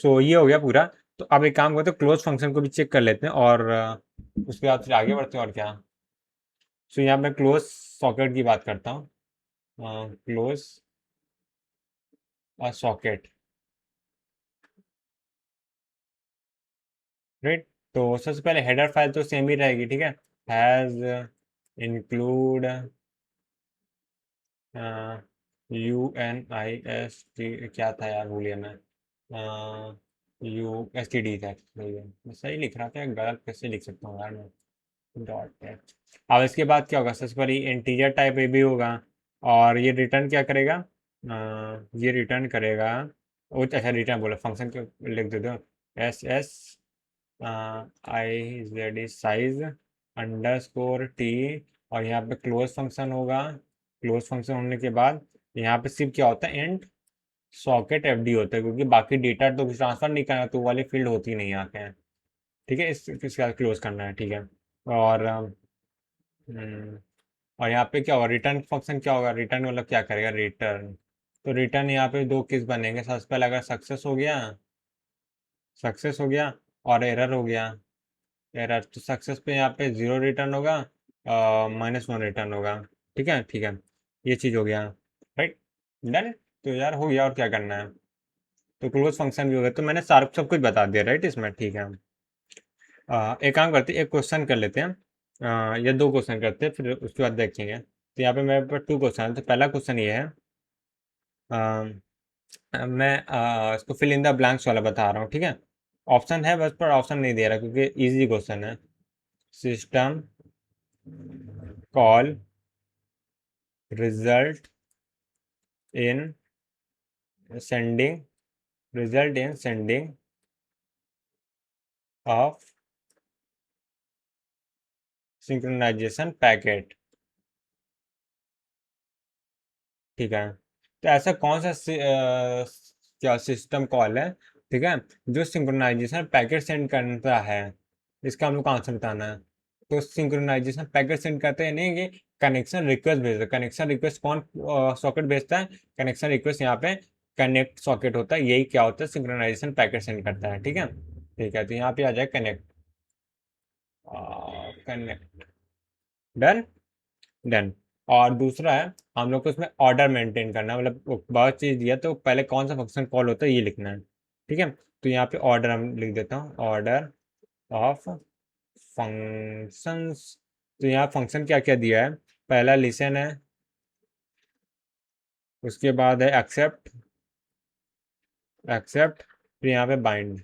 सो ये हो गया पूरा। तो अब एक काम करते हैं, क्लोज फंक्शन को भी चेक कर लेते हैं और उसके बाद फिर आगे बढ़ते हैं और क्या। सो यहाँ मैं क्लोज सॉकेट की बात करता हूँ, क्लोज सॉकेट, राइट। तो सबसे पहले हेडर फाइल तो सेम ही रहेगी, ठीक है। हैज़ इंक्लूड UNIST, क्या था यार, भूलिए मैं। USTD था, सही है, मैं सही लिख रहा था, गलत कैसे लिख सकता हूँ यार मैं। डॉट है। अब इसके बाद क्या होगा, सबसे पहले इंटीजर टाइप ए भी होगा। और ये रिटर्न क्या करेगा, ये रिटर्न करेगा, वो अच्छा रिटर्न बोला, फंक्शन के लिख देते हो। SS IZ size underscore T. और यहाँ पे क्लोज फंक्शन होगा। क्लोज फंक्शन होने के बाद यहाँ पे सिर्फ क्या होता है, एंड सॉकेट FD होता है, क्योंकि बाकी डेटा तो कुछ ट्रांसफर नहीं करना, तो वो वाली फील्ड होती नहीं यहाँ पे। ठीक है, इसका क्लोज करना है, ठीक है। और हम्म, और यहाँ पे क्या होगा, रिटर्न फंक्शन क्या होगा, रिटर्न मतलब क्या करेगा, रिटर्न। तो रिटर्न यहाँ पे दो केस बनेंगे, सबसे पहले अगर सक्सेस हो गया और एरर हो गया। एरर तो सक्सेस पे यहाँ पे 0 रिटर्न होगा, -1 रिटर्न होगा। ठीक है, ठीक है, ये चीज़ हो गया। Right, done. तो यार हो गया, और क्या करना है। तो क्लोज फंक्शन भी हो गया, तो मैंने सारा सब कुछ बता दिया, राइट, इसमें, ठीक है। एक काम करते हैं, एक क्वेश्चन कर लेते हैं, या दो क्वेश्चन करते हैं, फिर उसके बाद देखेंगे। तो यहाँ पे मेरे पास 2 क्वेश्चन है। तो पहला क्वेश्चन ये है, मैं इसको फिल इन द ब्लैंक्स वाला बता रहा हूँ, ठीक है। ऑप्शन है बस, पर ऑप्शन नहीं दे रहा क्योंकि इजी क्वेश्चन है। System call result in sending of synchronization packet. ठीक है, तो ऐसा कौन सा क्या सिस्टम कॉल है, ठीक है, जो सिंक्रोनाइजेशन पैकेट सेंड करता है। इसका हम लोग को आंसर बताना है। तो सिंक्रोनाइजेशन पैकेट सेंड करते हैं, नहीं, ये कनेक्शन रिक्वेस्ट भेजता है। कनेक्शन रिक्वेस्ट कौन सॉकेट भेजता है, कनेक्शन रिक्वेस्ट यहाँ पे कनेक्ट सॉकेट होता है, यही क्या होता है, सिंक्रोनाइजेशन पैकेट सेंड करता है, ठीक है। ठीक है, तो यहाँ पे आ जाए कनेक्ट, कनेक्ट, डन, डन। और दूसरा है, हम लोग को इसमें ऑर्डर मेंटेन करना है, मतलब बहुत चीज़ दिया, तो पहले कौन सा फंक्शन कॉल होता है ये लिखना है, ठीक है। तो यहाँ पे ऑर्डर हम लिख देता हूँ, ऑर्डर ऑफ फंक्शंस। तो यहाँ फंक्शन क्या क्या दिया है, पहला लिसन है, उसके बाद है एक्सेप्ट, फिर यहाँ पे बाइंड,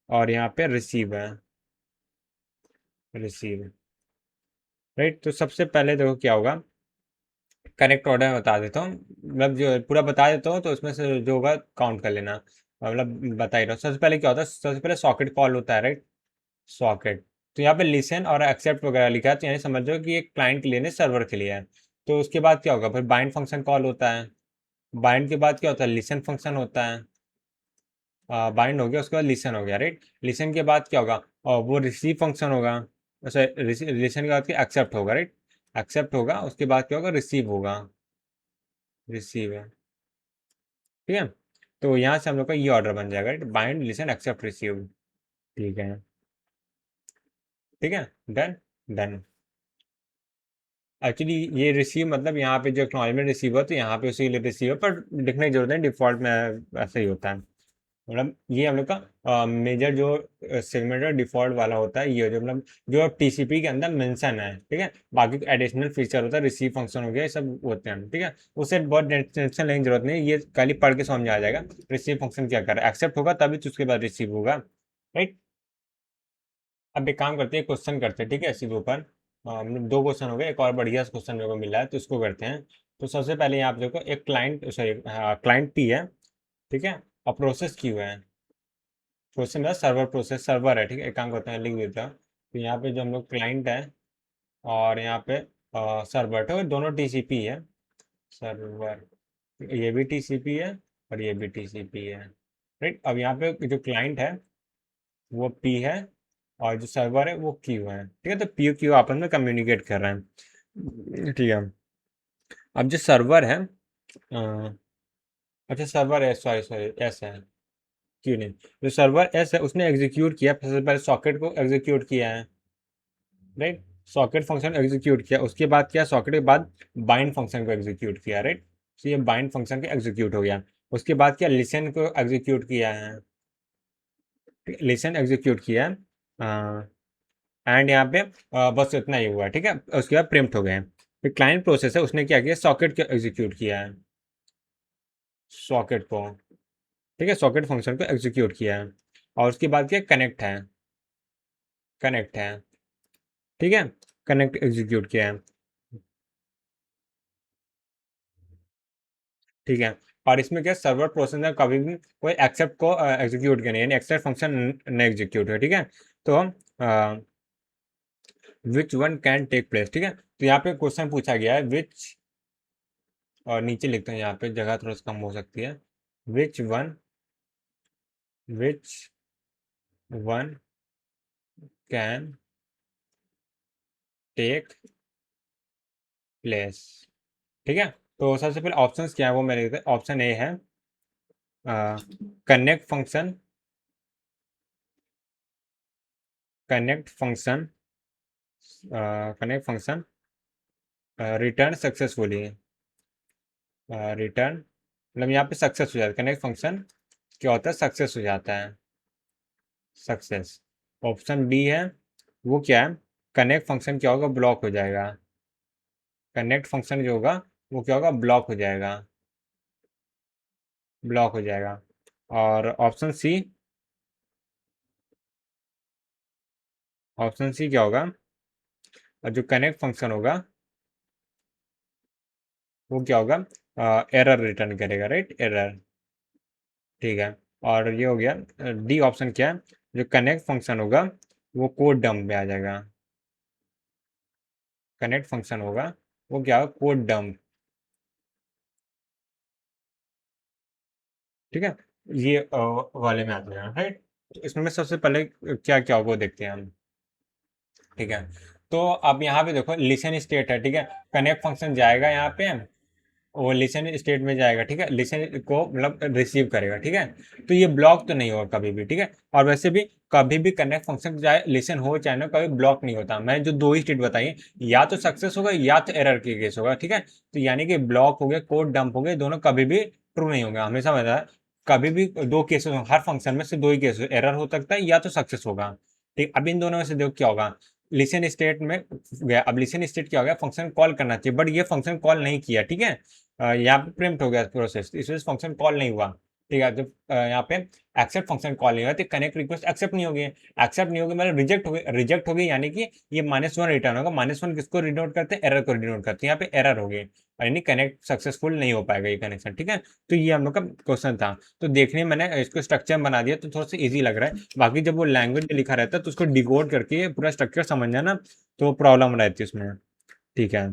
और यहाँ पे रिसीव है, रिसीव। राइट, तो सबसे पहले देखो क्या होगा, करेक्ट ऑर्डर बता देता हूँ, मतलब जो पूरा बता देता हूँ, तो उसमें से जो होगा काउंट कर लेना, मतलब बता ही रहा हूँ। सबसे पहले क्या होता है, सबसे पहले सॉकेट कॉल होता है, राइट, सॉकेट। तो यहाँ पे लिसन और एक्सेप्ट वगैरह लिखा है, तो यानी समझो कि एक क्लाइंट के लिए नहीं, सर्वर के लिए है। तो उसके बाद क्या होगा, फिर बाइंड फंक्शन कॉल होता है। बाइंड के बाद क्या होता है, लिसन फंक्शन होता है। बाइंड हो गया, उसके बाद लिसन हो गया, राइट। लिसन के बाद क्या होगा, वो रिसीव फंक्शन होगा। अच्छा, लिसन के बाद क्या, एक्सेप्ट होगा, राइट। एक्सेप्ट होगा, उसके बाद क्या होगा, रिसीव होगा, रिसीव है, ठीक है। तो यहाँ से हम लोग का ये ऑर्डर बन जाएगा, right, bind listen accept receive. ठीक है, ठीक है, डन, डन। एक्चुअली ये रिसीव मतलब यहाँ पे जो एक्नॉलेजमेंट रिसीव हो, तो यहाँ पे उसी के लिए रिसीव है, पर लिखने की जरूरत नहीं, डिफॉल्ट में ऐसा ही होता है। मतलब ये हम लोग का मेजर जो सेगमेंट डिफॉल्ट वाला होता है, ये जो मतलब जो TCP के अंदर मेंशन है, ठीक है। बाकी एडिशनल फीचर होता है, रिसीव फंक्शन हो गया, ये सब होते हैं, ठीक है। उससे बहुत टेंशन लेने की जरूरत नहीं, ये खाली पढ़ के समझ में आ जाएगा। रिसीव फंक्शन क्या कर रहा है, एक्सेप्ट होगा तभी तो उसके बाद रिसीव होगा, राइट। अब एक काम करते हैं, क्वेश्चन करते हैं, ठीक है, इसी के ऊपर। मतलब 2 क्वेश्चन हो गए, एक और बढ़िया क्वेश्चन मेरे को मिला है, तो इसको करते हैं। तो सबसे पहले यहाँ पे देखो, एक क्लाइंट, सॉरी, क्लाइंट P है, ठीक है, और प्रोसेस Q है। क्वेश्चन है सर्वर, प्रोसेस सर्वर है, ठीक है। एक काम करते हैं, लिख देता हूँ। तो यहाँ पे जो हम लोग क्लाइंट है, और यहाँ पे सर्वर, तो दोनों TCP है, सर्वर, ये भी TCP है, और ये भी TCP है, राइट। अब यहाँ पे जो क्लाइंट है वो P है, और जो सर्वर है वो Q है, ठीक है। तो P Q आपस में कम्युनिकेट कर रहे हैं, ठीक है। अब जो सर्वर है, अच्छा सर्वर है, सॉरी सॉरी, एस है, क्यों नहीं। जो सर्वर एस है, उसने एग्जीक्यूट किया, सबसे पहले सॉकेट को एग्जीक्यूट किया है, राइट। सॉकेट फंक्शन एग्जीक्यूट किया, उसके बाद क्या, सॉकेट के बाद बाइंड फंक्शन को एग्जीक्यूट किया, राइट। तो ये बाइंड फंक्शन के एग्जीक्यूट हो गया। उसके बाद क्या, लिसन को एग्जीक्यूट किया है, लिसन एग्जीक्यूट किया एंड यहाँ पे बस इतना ही हुआ, ठीक है। उसके बाद प्रिम्प्ट हो गए। फिर क्लाइंट प्रोसेस है, उसने क्या किया, सॉकेट को एग्जीक्यूट किया है, सॉकेट को, ठीक है, सॉकेट फंक्शन को एग्जीक्यूट किया है। और उसके बाद क्या, कनेक्ट है, कनेक्ट है, ठीक है, कनेक्ट एग्जीक्यूट किया है, ठीक है। और इसमें क्या, सर्वर प्रोसेस में कभी भी कोई एक्सेप्ट को एग्जीक्यूट करना है, यानी एक्सेप्ट फंक्शन नहीं एग्जीक्यूट है, ठीक है। तो which one can take place, ठीक है। तो यहाँ पे क्वेश्चन पूछा गया है विच, और नीचे लिखते हैं, यहाँ पे जगह थोड़ा सा कम हो सकती है, which one can take place, ठीक है। तो सबसे पहले ऑप्शंस क्या है वो मेरे, ऑप्शन ए है connect function, connect function, connect function return successfully, return मतलब यहाँ पे सक्सेस हो जाता है, कनेक्ट फंक्शन क्या होता है, सक्सेस हो जाता है, सक्सेस। ऑप्शन बी है, वो क्या है, कनेक्ट फंक्शन क्या होगा, ब्लॉक हो जाएगा, कनेक्ट फंक्शन जो होगा वो क्या होगा, ब्लॉक हो जाएगा, ब्लॉक हो जाएगा। और ऑप्शन सी, ऑप्शन सी क्या होगा, और जो कनेक्ट फंक्शन होगा वो क्या होगा, एरर रिटर्न करेगा, राइट, एरर, ठीक है। और ये हो गया डी ऑप्शन, क्या है, जो कनेक्ट फंक्शन होगा वो कोड डंप में आ जाएगा, कनेक्ट फंक्शन होगा वो क्या होगा, कोड डंप, ठीक है। ये वाले में आ जाएगा, राइट। तो इसमें सबसे पहले क्या क्या होगा वो देखते हैं हम, ठीक है। तो अब यहाँ पे देखो लिसन स्टेट है, ठीक है, कनेक्ट फंक्शन जाएगा यहाँ पे, वो लिसन स्टेट में जाएगा, ठीक है, लिसन को मतलब रिसीव करेगा, ठीक है। तो ये ब्लॉक तो नहीं होगा कभी भी, ठीक है। और वैसे भी कभी भी कनेक्ट फंक्शन चाहे लिसन हो चाहे ना, कभी ब्लॉक नहीं होता। मैंने जो दो ही स्टेट बताई, या तो सक्सेस होगा या तो एरर की केस होगा, ठीक है। तो यानी कि ब्लॉक हो गया, कोड डंप हो गए, दोनों कभी भी ट्रू नहीं होगा, हमेशा बता, कभी भी दो केसेस, हर फंक्शन में से दो ही केस, एरर हो सकता है या तो सक्सेस होगा, ठीक। अब इन दोनों में से देखो क्या होगा, लिसन स्टेट में गया, अब लिसन स्टेट क्या हो गया, फंक्शन कॉल करना चाहिए, बट ये फंक्शन कॉल नहीं किया, ठीक है। यहाँ पे प्रिम्प्ट हो गया प्रोसेस, इस वजह से फंक्शन कॉल नहीं हुआ, ठीक है। जब यहाँ पे एक्सेप्ट फंक्शन कॉल नहीं हुआ तो कनेक्ट रिक्वेस्ट एक्सेप्ट नहीं होगी, एक्सेप्ट नहीं होगी मतलब रिजेक्ट हो गई, रिजेक्ट हो गई, यानी कि ये -1 रिटर्न होगा। -1 किसको डिनोट करते हैं, एरर को डिनोट करते हैं, यहाँ पे एरर हो गई, यानी कनेक्ट सक्सेसफुल नहीं हो पाएगा ये कनेक्शन, ठीक है। तो ये हम लोग का क्वेश्चन था। तो देखने में मैंने इसको स्ट्रक्चर बना दिया तो थोड़ा सा ईजी लग रहा है, बाकी जब वो लैंग्वेज में लिखा रहता है तो उसको डिकोड करके पूरा स्ट्रक्चर समझना ना, तो प्रॉब्लम रहती है उसमें, ठीक है।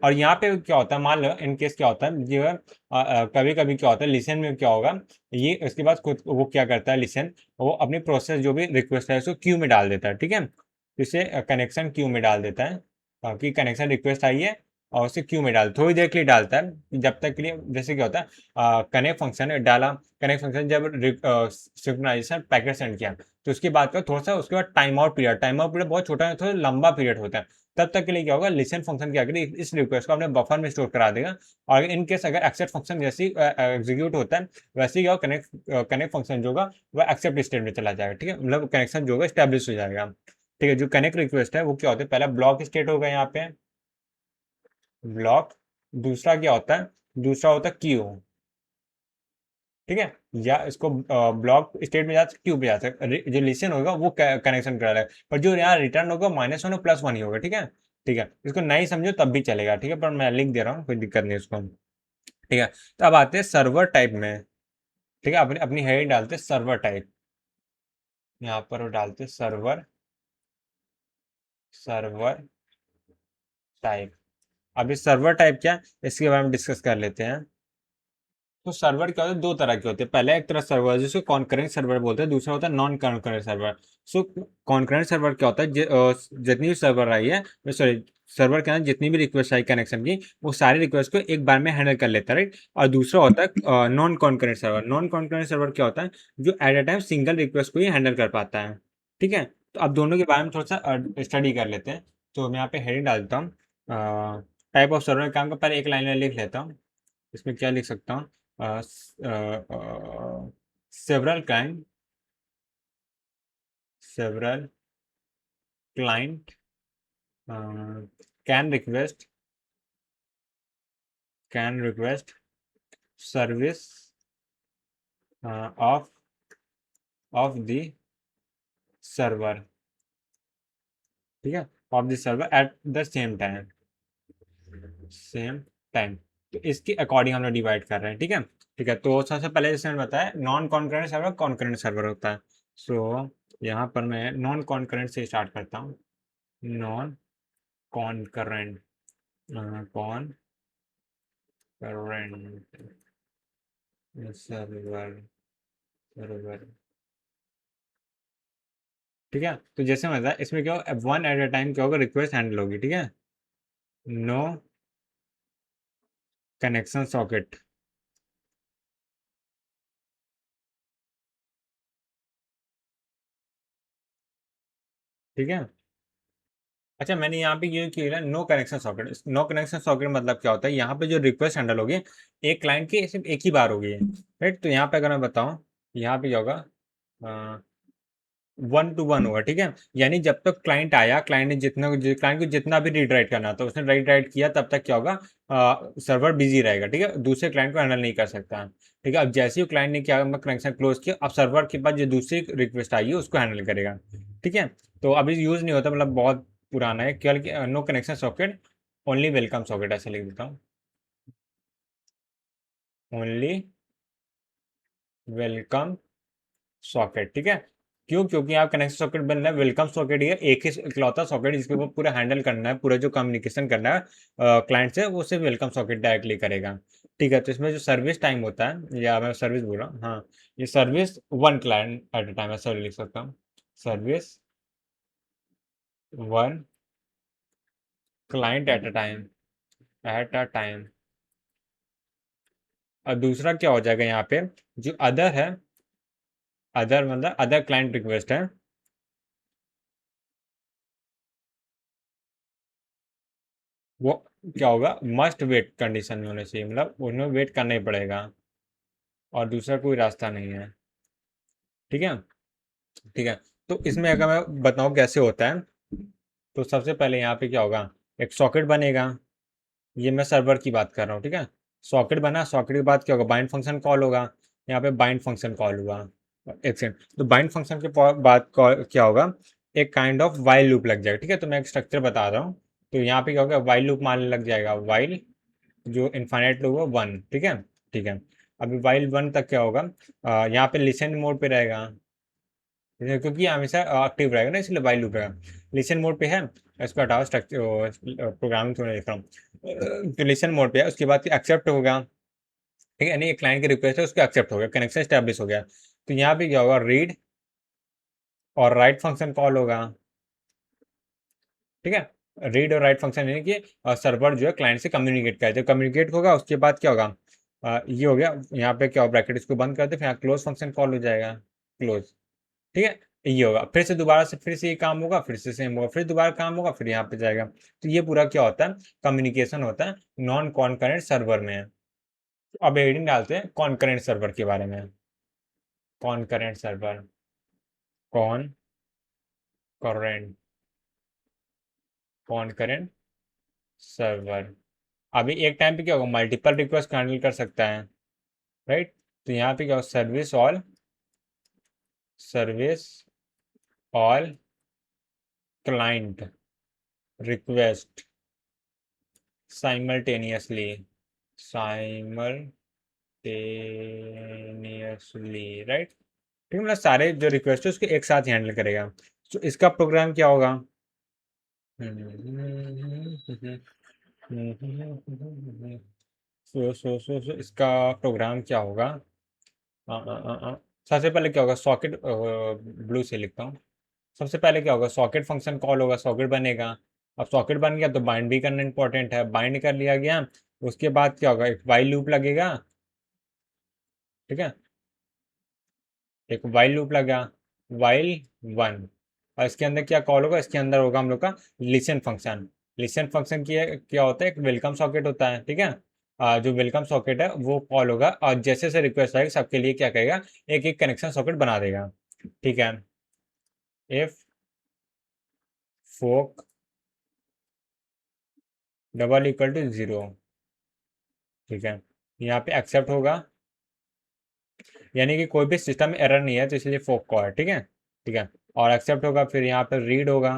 और यहाँ पे क्या होता है, मान लो इन केस क्या होता है, जो है कभी कभी क्या होता है, लिसन में क्या होगा, ये उसके बाद खुद वो क्या करता है, लिसन वो अपनी प्रोसेस जो भी रिक्वेस्ट है उसको क्यू में डाल देता है, ठीक है। इसे कनेक्शन क्यू में डाल देता है, कि कनेक्शन रिक्वेस्ट आई है, और उसे क्यू में डाल, थोड़ी देर के लिए डालता है, जब तक के लिए, जैसे क्या होता है, कनेक्ट फंक्शन डाला, कनेक्ट फंक्शन जब सिंक्रोनाइजेशन पैकेट सेंड किया, तो उसके बाद का थोड़ा सा, उसके बाद टाइम आउट पीरियड बहुत छोटा, थोड़ा लंबा पीरियड होता है। तब तक के लिए क्या होगा, लिसन फंक्शन क्या करेगा, इस रिक्वेस्ट को अपने बफर में स्टोर करा देगा, और इन केस अगर एक्सेप्ट फंक्शन जैसे एग्जीक्यूट होता है, वैसे ही क्या कनेक्ट कनेक्ट फंक्शन जो होगा वो एक्सेप्ट स्टेट में चला जाएगा, ठीक है, मतलब कनेक्शन जो होगा स्टैब्लिश हो जाएगा, ठीक है। जो कनेक्ट रिक्वेस्ट है वो क्या होता है, पहला ब्लॉक स्टेट होगा यहाँ पे, ब्लॉक, दूसरा क्या होता है, दूसरा होता है क्यू, ठीक है। या इसको ब्लॉक स्टेट में जा क्यू पे जा सकते, जो लिसन होगा वो कनेक्शन करा लेगा, पर जो यहाँ रिटर्न होगा -1 और +1 ही होगा, ठीक है, ठीक है। इसको नहीं समझो तब भी चलेगा, ठीक है, पर मैं लिख दे रहा हूँ, कोई दिक्कत नहीं उसको, ठीक है। तो अब आते हैं सर्वर टाइप में, ठीक है, अपनी अपनी हेडिंग डालते हैं सर्वर टाइप, यहाँ पर वो डालते हैं सर्वर, सर्वर टाइप। अब इस सर्वर टाइप क्या है, इसके बारे में डिस्कस कर लेते हैं। तो सर्वर क्या होता है, दो तरह के होते हैं, पहला एक तरह सर्वर जिसको कॉन्करेंट सर्वर बोलते हैं, दूसरा होता है नॉन कॉन्करेंट सर्वर। सो कॉन्करेंट सर्वर क्या होता है, जितनी भी सर्वर आई है, सॉरी, सर्वर के अंदर जितनी भी रिक्वेस्ट आई कनेक्शन की, वो सारी रिक्वेस्ट को एक बार में हैंडल कर लेता है, राइट। और दूसरा होता है non concurrent server. Non concurrent server क्या होता है, जो at a time single request को ही हैंडल कर पाता है, ठीक है। तो अब दोनों के बारे में थोड़ा सा स्टडी कर लेते हैं। तो मैं यहाँ पे हेडिंग डालता हूँ, टाइप ऑफ सर्वर काम का, पहले एक लाइन में लिख लेता हूँ, इसमें क्या लिख सकता हूँ, several client several client can request service of the server, ठीक है, of the server at the same time. तो इसके अकॉर्डिंग हम लोग डिवाइड कर रहे हैं, ठीक है। ठीक है, तो सबसे पहले जैसे मैंने बताया non concurrent server concurrent server होता है। सो यहाँ पर मैं नॉन कॉन्करेंट से स्टार्ट करता हूँ। Non concurrent concurrent server server, ठीक है। तो जैसे मैं बताया इसमें क्या होगा, वन एट अ टाइम क्या होगा, रिक्वेस्ट हैंडल होगी, ठीक है। नो कनेक्शन सॉकेट, ठीक है। अच्छा, मैंने यहाँ पे ये किया है no connection socket. No connection socket मतलब क्या होता है, यहाँ पे जो रिक्वेस्ट हैंडल होगी एक क्लाइंट की सिर्फ एक ही बार होगी, राइट। तो यहाँ पे अगर मैं बताऊँ, यहाँ पे क्या होगा, वन टू वन होगा, ठीक है। यानी जब तक क्लाइंट आया, क्लाइंट को जितना भी रीड राइट करना था उसने राइट राइट किया, तब तक क्या होगा, सर्वर बिजी रहेगा, ठीक है, दूसरे क्लाइंट को हैंडल नहीं कर सकता, ठीक है। अब जैसे ही क्लाइंट ने क्या कनेक्शन क्लोज किया, अब सर्वर के पास जो दूसरी रिक्वेस्ट आई है उसको हैंडल करेगा, ठीक है। तो अभी यूज नहीं होता, मतलब बहुत पुराना है, केवल no connection socket only welcome socket, ऐसे लिख देता हूँ, ओनली वेलकम सॉकेट, ठीक है। क्यों? क्योंकि आप कनेक्शन सॉकेट बन रहा है, वेलकम सॉकेट ये एक ही इकलौता सॉकेट जिसके ऊपर पूरा हैंडल करना है, पूरा जो कम्युनिकेशन करना है क्लाइंट से, वो सिर्फ वेलकम सॉकेट डायरेक्टली करेगा, ठीक है। तो इसमें जो सर्विस टाइम होता है, या मैं सर्विस बोल रहा हूँ, हाँ, ये service one client at a time, ऐसा लिख सकता हूँ, service one client at a time. और दूसरा क्या हो जाएगा यहाँ पे, जो अदर है, अदर मतलब अदर क्लाइंट रिक्वेस्ट है, वो क्या होगा, मस्ट वेट कंडीशन में होना चाहिए, मतलब उन्हें वेट करना ही पड़ेगा और दूसरा कोई रास्ता नहीं है, ठीक है। ठीक है, तो इसमें अगर मैं बताऊँ कैसे होता है, तो सबसे पहले यहाँ पे क्या होगा, एक सॉकेट बनेगा, ये मैं सर्वर की बात कर रहा हूँ, ठीक है। सॉकेट बना, सॉकेट के बाद क्या होगा, बाइंड फंक्शन कॉल होगा, यहाँ पे बाइंड फंक्शन कॉल हुआ, एक सेकंड, तो बाइंड फंक्शन के बाद क्या होगा, एक काइंड ऑफ वाइल लूप लग जाएगा, ठीक है। तो मैं एक स्ट्रक्चर बता रहा हूँ, तो यहाँ पे क्या होगा, वाइल लूप मानने लग जाएगा, वाइल जो इनफाइनाइट लूप है वन, ठीक है। ठीक है, अभी वाइल वन तक क्या होगा, यहाँ पे लिसन मोड पे रहेगा, क्योंकि ये हमेशा एक्टिव रहेगा ना, इसलिए वाइल लूप रहेगा, लिसन मोड पे है, इसको हटाओ, स्ट्रक्चर प्रोग्रामिंग थोड़ा लिख रहा हूँ, तो लिसन मोड पे है, उसके बाद एक्सेप्ट होगा, ठीक है, यानी एक क्लाइंट की रिक्वेस्ट है उसको एक्सेप्ट हो गया, कनेक्शन स्टैब्लिश हो गया। तो यहाँ पे क्या होगा, रीड और राइट फंक्शन कॉल होगा, ठीक है। रीड और राइट फंक्शन यानी कि सर्वर जो है क्लाइंट से कम्युनिकेट करे, जब कम्युनिकेट होगा उसके बाद क्या होगा, ये हो गया, यहाँ पे क्या होगा, ब्रैकेट इसको बंद कर दे, फिर यहाँ क्लोज फंक्शन कॉल हो जाएगा, क्लोज, ठीक है। ये होगा, फिर से दोबारा से फिर से ये काम होगा, फिर से सेम होगा, फिर दोबारा काम होगा, फिर यहाँ पे जाएगा। तो ये पूरा क्या होता है, कम्युनिकेशन होता है नॉन कॉन्करेंट सर्वर में। अब हेडिंग डालते हैं कॉन्करेंट सर्वर के बारे में, concurrent server, concurrent concurrent server, अभी एक टाइम पे क्या होगा, मल्टीपल रिक्वेस्ट हैंडल कर सकता है, राइट। तो यहाँ पे क्या होगा, service all client request simultaneously right, ठीक है, मतलब सारे जो रिक्वेस्ट है उसके एक साथ हैंडल करेगा। तो इसका प्रोग्राम क्या होगा, इसका प्रोग्राम क्या होगा, अ, अ, अ, अ, सबसे पहले क्या होगा, सॉकेट ब्लू से लिखता हूँ, सबसे पहले क्या होगा, सॉकेट फंक्शन कॉल होगा, सॉकेट बनेगा। अब सॉकेट बन गया तो बाइंड भी करना इंपॉर्टेंट है, बाइंड कर लिया गया, उसके बाद क्या होगा, एक वाइल लूप लगेगा, ठीक है, एक वाइल लूप लगा, वाइल वन, और इसके अंदर क्या कॉल होगा, इसके अंदर होगा हम लोग का लिसन फंक्शन। लिसन फंक्शन की क्या होता है, एक वेलकम सॉकेट होता है, ठीक है। जो वेलकम सॉकेट है वो कॉल होगा, और जैसे जैसे रिक्वेस्ट आएगी सबके लिए क्या करेगा, एक एक कनेक्शन सॉकेट बना देगा। ठीक है, if fork double equal to 0। ठीक है, यहाँ पे एक्सेप्ट होगा, यानी कि कोई भी सिस्टम में एरर नहीं है तो इसलिए फोक कॉल है। ठीक है, ठीक है, और एक्सेप्ट होगा, फिर यहाँ पे रीड होगा,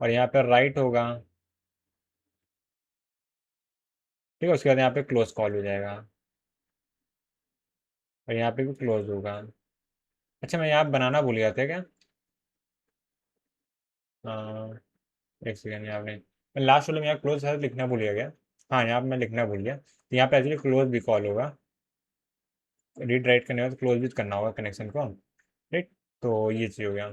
और यहाँ पे राइट होगा। ठीक है, उसके बाद यहाँ पे क्लोज कॉल हो जाएगा, और यहाँ पे भी क्लोज होगा। अच्छा, मैं यहाँ बनाना भूल गया था क्या? हाँ, एक सेकेंड, यहाँ पे मैं लास्ट वाले में यहाँ क्लोज है लिखना भूल गया क्या? हाँ, यहाँ पे मैं लिखना भूल गया, तो यहाँ पे एक्चुअली क्लोज भी कॉल होगा। रीड राइट करने का तो क्लोज भी करना होगा कनेक्शन को। राइट, तो ये चीज़ हो गया।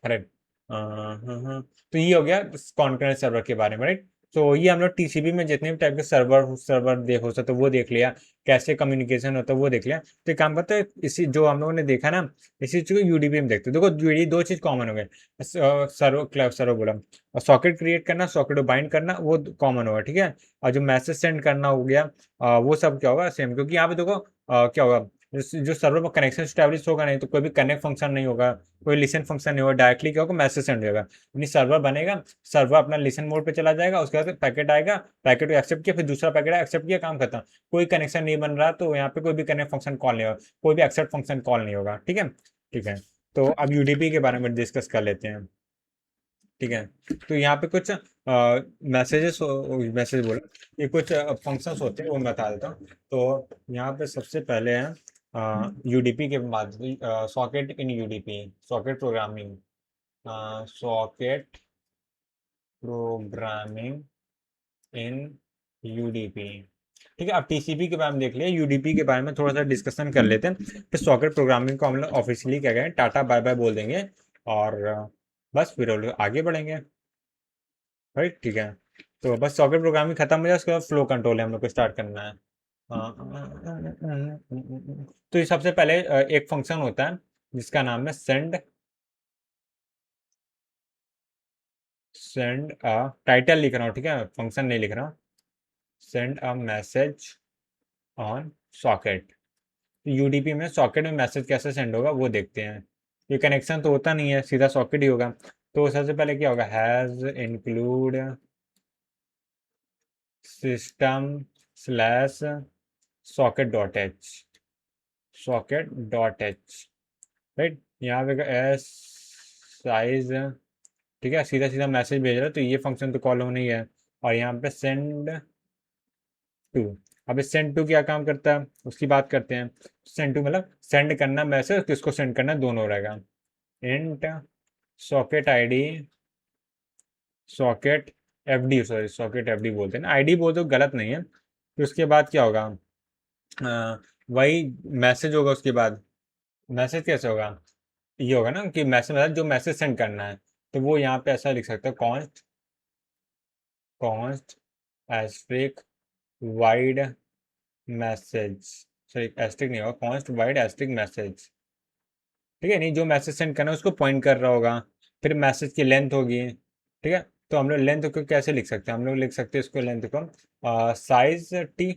राइट, हाँ हाँ हाँ, तो ये हो गया कॉन्करेंट सर्वर के बारे में। राइट, तो ये हम लोग टीसीपी में जितने भी टाइप के सर्वर सर्वर देख हो सकते वो देख लिया, कैसे कम्युनिकेशन होता है वो देख लिया। तो एक काम करते हैं, इसी जो हम लोगों ने देखा ना, इसी चीज़ को यूडीपी में देखते हैं। देखो ये दो चीज़ कॉमन हो गए, सर्वर क्लब सर्वर बोला, और सॉकेट क्रिएट करना, सॉकेट को बाइंड करना, वो कॉमन होगा। ठीक है, और जो मैसेज सेंड करना हो गया, वो सब क्या होगा, सेम, क्योंकि यहाँ पे देखो क्या होगा, जो सर्वर पर कनेक्शन स्टैब्लिश होगा नहीं तो कोई भी कनेक्ट फंक्शन नहीं होगा, कोई लिसन फंक्शन नहीं होगा, डायरेक्टली क्या होगा, मैसेज सेंड होगा। यानी सर्वर बनेगा, सर्वर अपना लिसन मोड पे चला जाएगा, उसके बाद पैकेट आएगा, पैकेट को एक्सेप्ट किया, फिर दूसरा पैकेट एक्सेप्ट किया, काम खत्म। कोई कनेक्शन नहीं बन रहा तो यहाँ पे कोई भी कनेक्ट फंक्शन कॉल नहीं होगा, कोई भी एक्सेप्ट फंक्शन कॉल नहीं होगा। ठीक है, ठीक है, तो अब यूडीपी के बारे में डिस्कस कर लेते हैं। ठीक है, तो यहाँ पे कुछ मैसेजेस, मैसेज बोला, ये कुछ फंक्शंस होते हैं वो मैं बता देता हूँ। तो यहाँ पे सबसे पहले है यूडीपी के बाद, socket in UDP, socket programming, socket programming in UDP. ठीक है, अब टीसीपी के बारे में देख लिया, यूडीपी के बारे में थोड़ा सा डिस्कशन कर लेते हैं, फिर सॉकेट प्रोग्रामिंग को हम लोग ऑफिशियली क्या कहें, टाटा बाय बाय बोल देंगे, और बस फिर हम लोग आगे बढ़ेंगे। राइट, ठीक है, तो बस सॉकेट प्रोग्रामिंग खत्म हो जाए, उसके बाद फ्लो कंट्रोल है हम लोग को स्टार्ट करना है। तो ये सबसे पहले एक फंक्शन होता है जिसका नाम है सेंड, सेंड टाइटल लिख रहा हूँ, ठीक है, फंक्शन नहीं लिख रहा हूँ। Send a message on socket, UDP में सॉकेट में मैसेज कैसे सेंड होगा वो देखते हैं। ये कनेक्शन तो होता नहीं है, सीधा सॉकेट ही होगा। तो सबसे पहले क्या होगा, has include system slash socket dot H, socket dot H. Right, यहाँ पे एस साइज, ठीक है, सीधा सीधा मैसेज भेज रहा है तो ये फंक्शन तो कॉल होना ही है। और यहाँ पे सेंड टू, अब इस सेंड टू क्या काम करता है उसकी बात करते हैं। सेंड टू मतलब सेंड करना मैसेज, किसको सेंड करना, दोनों रहेगा। Int socket ID, socket FD, sorry socket FD बोलते हैं ना, आईडी बोल तो गलत नहीं है। तो उसके बाद क्या होगा, वही मैसेज होगा उसके बाद। मैसेज कैसे होगा, ये होगा ना कि मैसेज मतलब जो मैसेज सेंड करना है, तो वो यहाँ पे ऐसा लिख सकते हो, const, const asterisk void message, sorry asterisk नहीं होगा, कॉन्स्ट वाइड एस्ट्रिक मैसेज। ठीक है, नहीं जो मैसेज सेंड करना है उसको पॉइंट कर रहा होगा। फिर मैसेज की लेंथ होगी। ठीक है, तो हम लोग लेंथ को कैसे लिख सकते हैं, हम लोग लिख सकते हैं इसको लेंथ को साइज टी।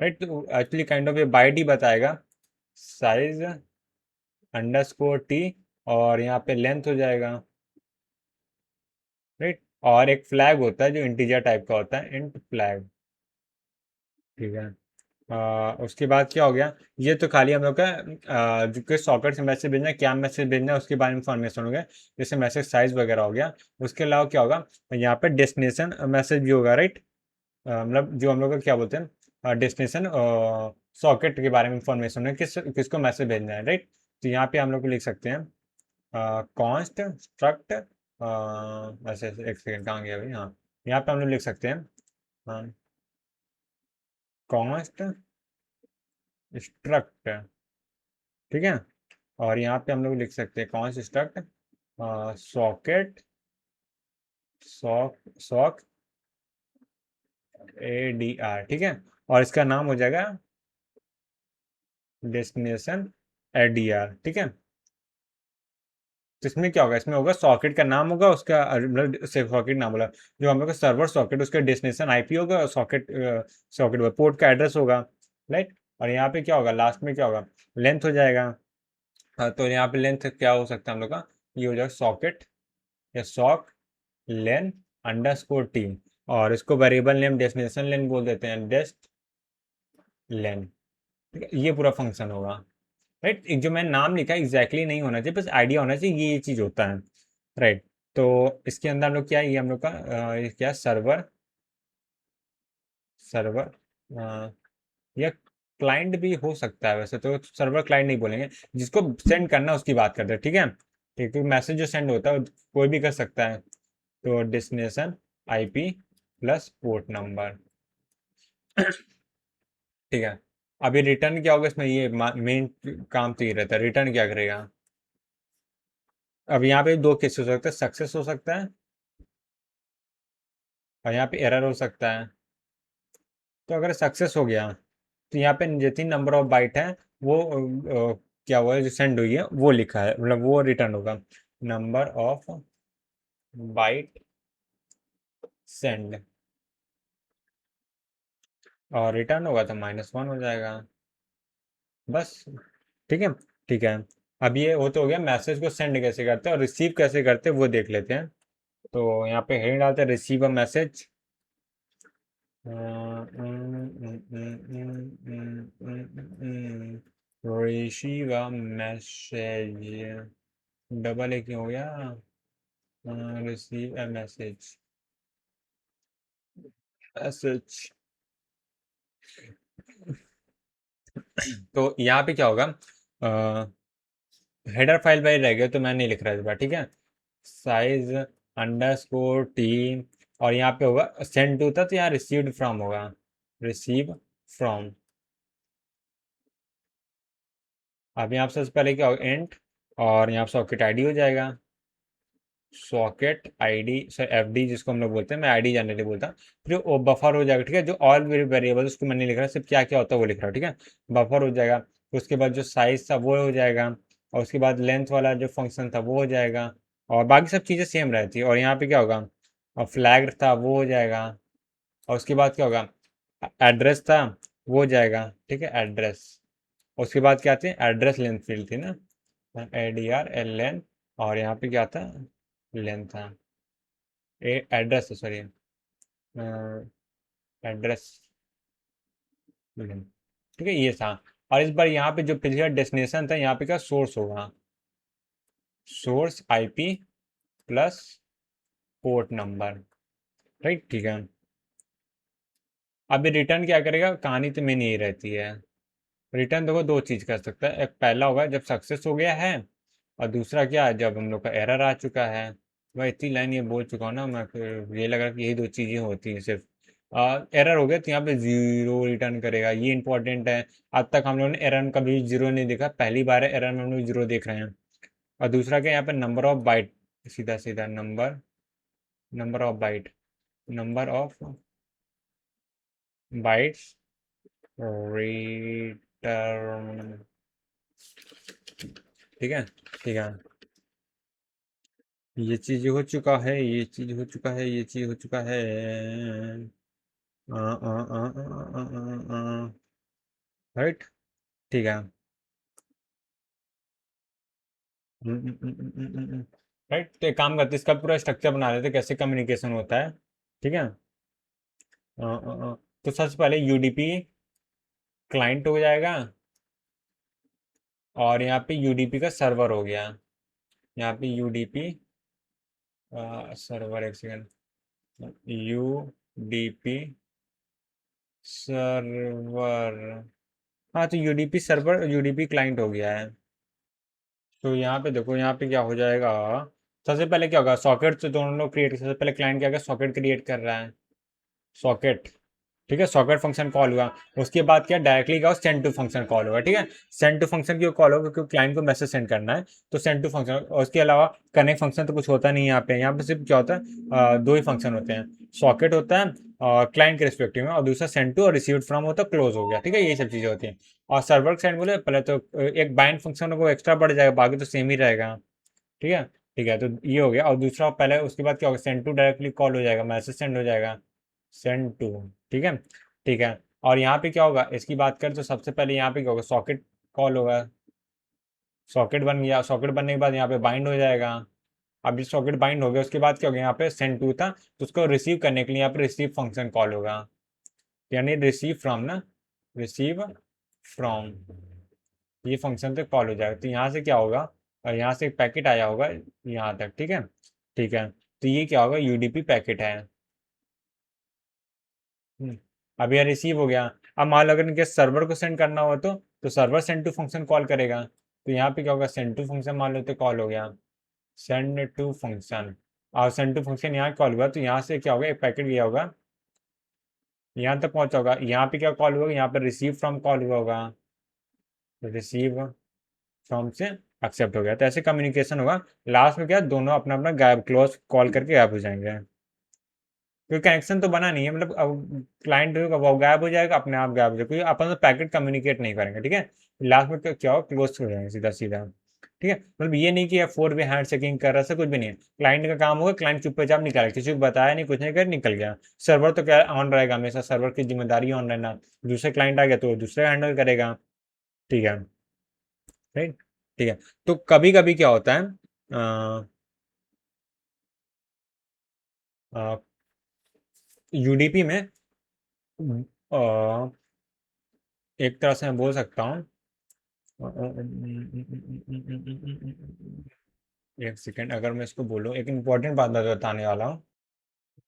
राइट, तो एक्चुअली काइंड ऑफ ये बाइट ही बताएगा, साइज अंडरस्कोर टी, और यहाँ पे लेंथ हो जाएगा। राइट, और एक फ्लैग होता है जो इंटीजर टाइप का होता है, इंट फ्लैग। ठीक है, उसके बाद क्या हो गया, ये तो खाली हम लोग का जो कि सॉकेट से मैसेज भेजना है, क्या मैसेज भेजना है उसके बारे में इंफॉर्मेशन हो गया, जैसे मैसेज साइज वगैरह हो गया। उसके अलावा क्या होगा, यहाँ पे डेस्टिनेशन मैसेज भी होगा। राइट, मतलब जो हम लोग का क्या बोलते हैं, डेस्टिनेशन सॉकेट के बारे में इंफॉर्मेशन है, किसको मैसेज भेजना है। राइट, तो यहाँ पे हम लोग को लिख सकते हैं कॉन्स्ट स्ट्रक्ट, ऐसे एक सेकेंड कहाँ गया भाई, हाँ, यहाँ पे हम लोग लिख सकते हैं कॉन्स्ट स्ट्रक्ट। ठीक है, और यहाँ पे हम लोग लिख सकते हैं कौन सी struct, socket, sock, sock ADR। ठीक है, और इसका नाम हो जाएगा डेस्टिनेशन ADR। ठीक है, तो इसमें क्या होगा, इसमें होगा सॉकेट का नाम होगा, उसका मतलब सॉकेट नाम बोला, जो हम लोग का सर्वर सॉकेट, उसका डेस्टिनेशन आईपी होगा, और सॉकेट सॉकेट पोर्ट का एड्रेस होगा, राइट। और यहाँ पे क्या होगा, लास्ट में क्या होगा, लेंथ हो जाएगा। हाँ, तो यहाँ पे लेंथ क्या हो सकता है हम लोग का, ये हो जाएगा सॉकेट या सॉक लेन अंडरस्कोर टी, और इसको वेरिएबल नेम डेस्टिनेशन लेन बोल देते हैं, डेस्ट लेन। ठीक है, ये पूरा फंक्शन होगा, राइट। एक जो मैंने नाम लिखा है एग्जैक्टली नहीं होना चाहिए, बस आइडिया होना चाहिए ये चीज़ होता है, राइट। तो इसके अंदर हम लोग क्या है, ये हम लोग का ये क्या सर्वर, सर्वर या क्लाइंट भी हो सकता है, वैसे तो सर्वर क्लाइंट नहीं बोलेंगे, जिसको सेंड करना है उसकी बात करते हैं, ठीक है। ठीक है, मैसेज जो सेंड होता है वो कोई भी कर सकता है, तो destination IP plus port number. ठीक है। अभी रिटर्न क्या होगा इसमें, ये मेन काम तो ये रहता है, रिटर्न क्या करेगा। अब यहाँ पे दो केस हो सकते हैं, सक्सेस हो सकता है और यहाँ पे एरर हो सकता है। तो अगर सक्सेस हो गया तो यहाँ पे जितनी नंबर ऑफ बाइट है वो क्या हुआ है, जो सेंड हुई है वो लिखा है, मतलब वो रिटर्न होगा, नंबर ऑफ बाइट सेंड, और रिटर्न होगा तो -1 हो जाएगा, बस। ठीक है। ठीक है। अब ये वो तो हो गया मैसेज को सेंड कैसे करते हैं और रिसीव कैसे करते हैं वो देख लेते हैं। तो यहाँ पे हेडिंग डालते हैं receive a message, receive a message, double A क्यों हो गया, रिसीव अ मैसेज, मैसेज। तो यहाँ पे क्या होगा, हेडर फाइल बाई रह गया तो मैं नहीं लिख रहा इस बार, ठीक है। साइज अंडरस्कोर टी, और यहाँ पे होगा सेंड टू था, तो यहाँ रिसीव्ड फ्रॉम होगा, रिसीव फ्रॉम। अब यहाँ पे सबसे पहले क्या होगा, एंट, और यहाँ पे सॉकेट आईडी हो जाएगा, सॉकेट आईडी सर एफडी जिसको हम लोग बोलते हैं, मैं आईडी जनरली बोलता हूँ। फिर वो बफर हो जाएगा, ठीक है, जो ऑल वेरिएबल उसको मैं नहीं लिख रहा, सिर्फ क्या क्या होता है वो लिख रहा हूँ, ठीक है। बफर हो जाएगा, उसके बाद जो साइज था वो हो जाएगा, और उसके बाद लेंथ वाला जो फंक्शन था वो हो जाएगा, और बाकी सब चीज़ें सेम रहती है। और यहाँ पे क्या होगा, और फ्लैग था वो हो जाएगा, और उसके बाद क्या होगा, एड्रेस था वो हो जाएगा, ठीक है, एड्रेस। उसके बाद क्या थी, एड्रेस लेंथ फील्ड थी ना, ADR LN, और यहाँ पे क्या था, लेंथ था, एड्रेस, सॉरी, एड्रेस लेंथ, ठीक है, ये था। और इस बार यहाँ पे जो पिछला डेस्टिनेशन था, यहाँ पे क्या सोर्स होगा, source IP plus port number, right. ठीक है। अभी रिटर्न क्या करेगा, कहानी तो मेन यही रहती है। रिटर्न देखो दो चीज़ कर सकता है, एक पहला होगा जब सक्सेस हो गया है, और दूसरा क्या है, जब हम लोग का एरर आ चुका है। मैं इतनी लाइन ये बोल चुका हूँ ना, मैं फिर ये लग रहा है कि यही दो चीज़ें होती हैं सिर्फ। एरर हो गया तो यहाँ पे जीरो रिटर्न करेगा, ये इंपॉर्टेंट है। आज तक हम लोगों ने एरर कभी जीरो नहीं देखा, पहली बार है एरर में हम लोग जीरो देख रहे हैं। और दूसरा क्या, यहाँ पे नंबर ऑफ बाइट, सीधा सीधा number, number of bite, number of bytes return, ठीक है। ठीक है, ये चीज हो चुका है, ये चीज हो चुका है, ये चीज हो चुका है, राइट। ठीक है। राइट, तो एक काम करते हैं, इसका पूरा स्ट्रक्चर बना लेते हैं, कैसे कम्युनिकेशन होता है, ठीक है। तो सबसे पहले यूडीपी क्लाइंट हो जाएगा, और यहाँ पे यूडीपी का सर्वर हो गया, यहाँ पे यूडीपी सर्वर, एक सेकेंड, यूडीपी सर्वर, हाँ, तो यूडीपी सर्वर यूडीपी क्लाइंट हो गया है। तो यहाँ पे देखो, यहाँ पे क्या हो जाएगा, सबसे पहले क्या होगा, सॉकेट तो दोनों लोग क्रिएट, सबसे पहले क्लाइंट क्या होगा, सॉकेट क्रिएट कर रहा है, सॉकेट, ठीक है, सॉकेट फंक्शन कॉल हुआ। उसके बाद क्या, डायरेक्टली क्या, सेंड टू फंक्शन कॉल होगा, ठीक है। सेंड टू फंक्शन क्यों कॉल होगा, क्योंकि क्लाइंट को मैसेज सेंड करना है, तो सेंड टू फंक्शन। और उसके अलावा कनेक्ट फंक्शन तो कुछ होता नहीं है यहाँ पे सिर्फ क्या होता है, दो ही फंक्शन होते हैं, सॉकेट होता है और क्लाइंट के रिस्पेक्टिव में, और दूसरा सेंड टू और रिसीव फ्रॉम होता है, क्लोज हो गया, ठीक है, यही सब चीज़ें होती हैं। और सर्वर साइड बोले पहले तो एक बाइंड फंक्शन को एक्स्ट्रा बढ़ जाएगा, बाकी तो सेम ही रहेगा, ठीक है। ठीक है, तो ये हो गया। और दूसरा पहले उसके बाद क्या होगा, सेंड टू डायरेक्टली कॉल हो जाएगा, मैसेज सेंड हो जाएगा, सेंड टू। ठीक है। ठीक है। और यहाँ पे क्या होगा, इसकी बात करें तो सबसे पहले यहाँ पे क्या होगा, सॉकेट कॉल होगा। सॉकेट बन गया, सॉकेट बनने के बाद यहाँ पे बाइंड हो जाएगा। अब ये सॉकेट बाइंड हो गया, उसके बाद क्या हो गया, यहाँ पे सेंड टू था, तो उसको रिसीव करने के लिए यहाँ पे रिसीव फंक्शन कॉल होगा, यानी रिसीव फ्रॉम ना, रिसीव फ्रॉम, ये फंक्शन पे कॉल हो जाएगा। तो यहाँ से क्या होगा, और यहाँ से एक पैकेट आया होगा यहाँ तक। ठीक है। ठीक है, तो ये क्या होगा, यूडीपी पैकेट है। हम्म, अब यह रिसीव हो गया। अब मान लो अगर इनके सर्वर को सेंड करना हो तो server send to function call करेगा। तो यहाँ पे क्या होगा, सेंड टू फंक्शन मान लो तो कॉल हो गया, सेंड टू फंक्शन। और सेंड टू फंक्शन यहाँ कॉल हुआ, तो यहाँ से क्या होगा, एक पैकेट गया होगा, यहाँ तक पहुंचा होगा। यहाँ पे क्या कॉल हुआ, यहाँ पर रिसीव फ्रॉम कॉल हुआ होगा, रिसीव फ्रॉम से एक्सेप्ट हो गया। तो ऐसे कम्युनिकेशन होगा। लास्ट में क्या, दोनों अपना अपना गायब, क्लोज कॉल करके गायब हो जाएंगे। कोई कनेक्शन तो बना नहीं है, मतलब अब क्लाइंट वो गायब हो जाएगा, अपने आप गायब हो जाएगा, क्योंकि अपन तो पैकेट कम्युनिकेट नहीं करेंगे। ठीक है। लास्ट में क्या हो, क्लोज हो जाएंगे सीधा सीधा। ठीक है, मतलब ये नहीं कि फोर वे हैंड चेकिंग कर रहा है, कुछ भी नहीं है। क्लाइंट का काम होगा, क्लाइंट चुपचाप निकाल, किसी को बताया नहीं, कुछ नहीं कर, निकल गया। सर्वर तो क्या ऑन रहेगा हमेशा, सर्वर की जिम्मेदारी ऑन रहना। दूसरे क्लाइंट आ गया तो दूसरे हैंडल करेगा। ठीक है। राइट। ठीक है। तो कभी कभी क्या होता है, यूडीपी में अ, एक तरह से मैं बोल सकता हूँ, एक सेकेंड, अगर मैं इसको बोलूँ, एक इंपॉर्टेंट बात मैं बताने वाला हूँ।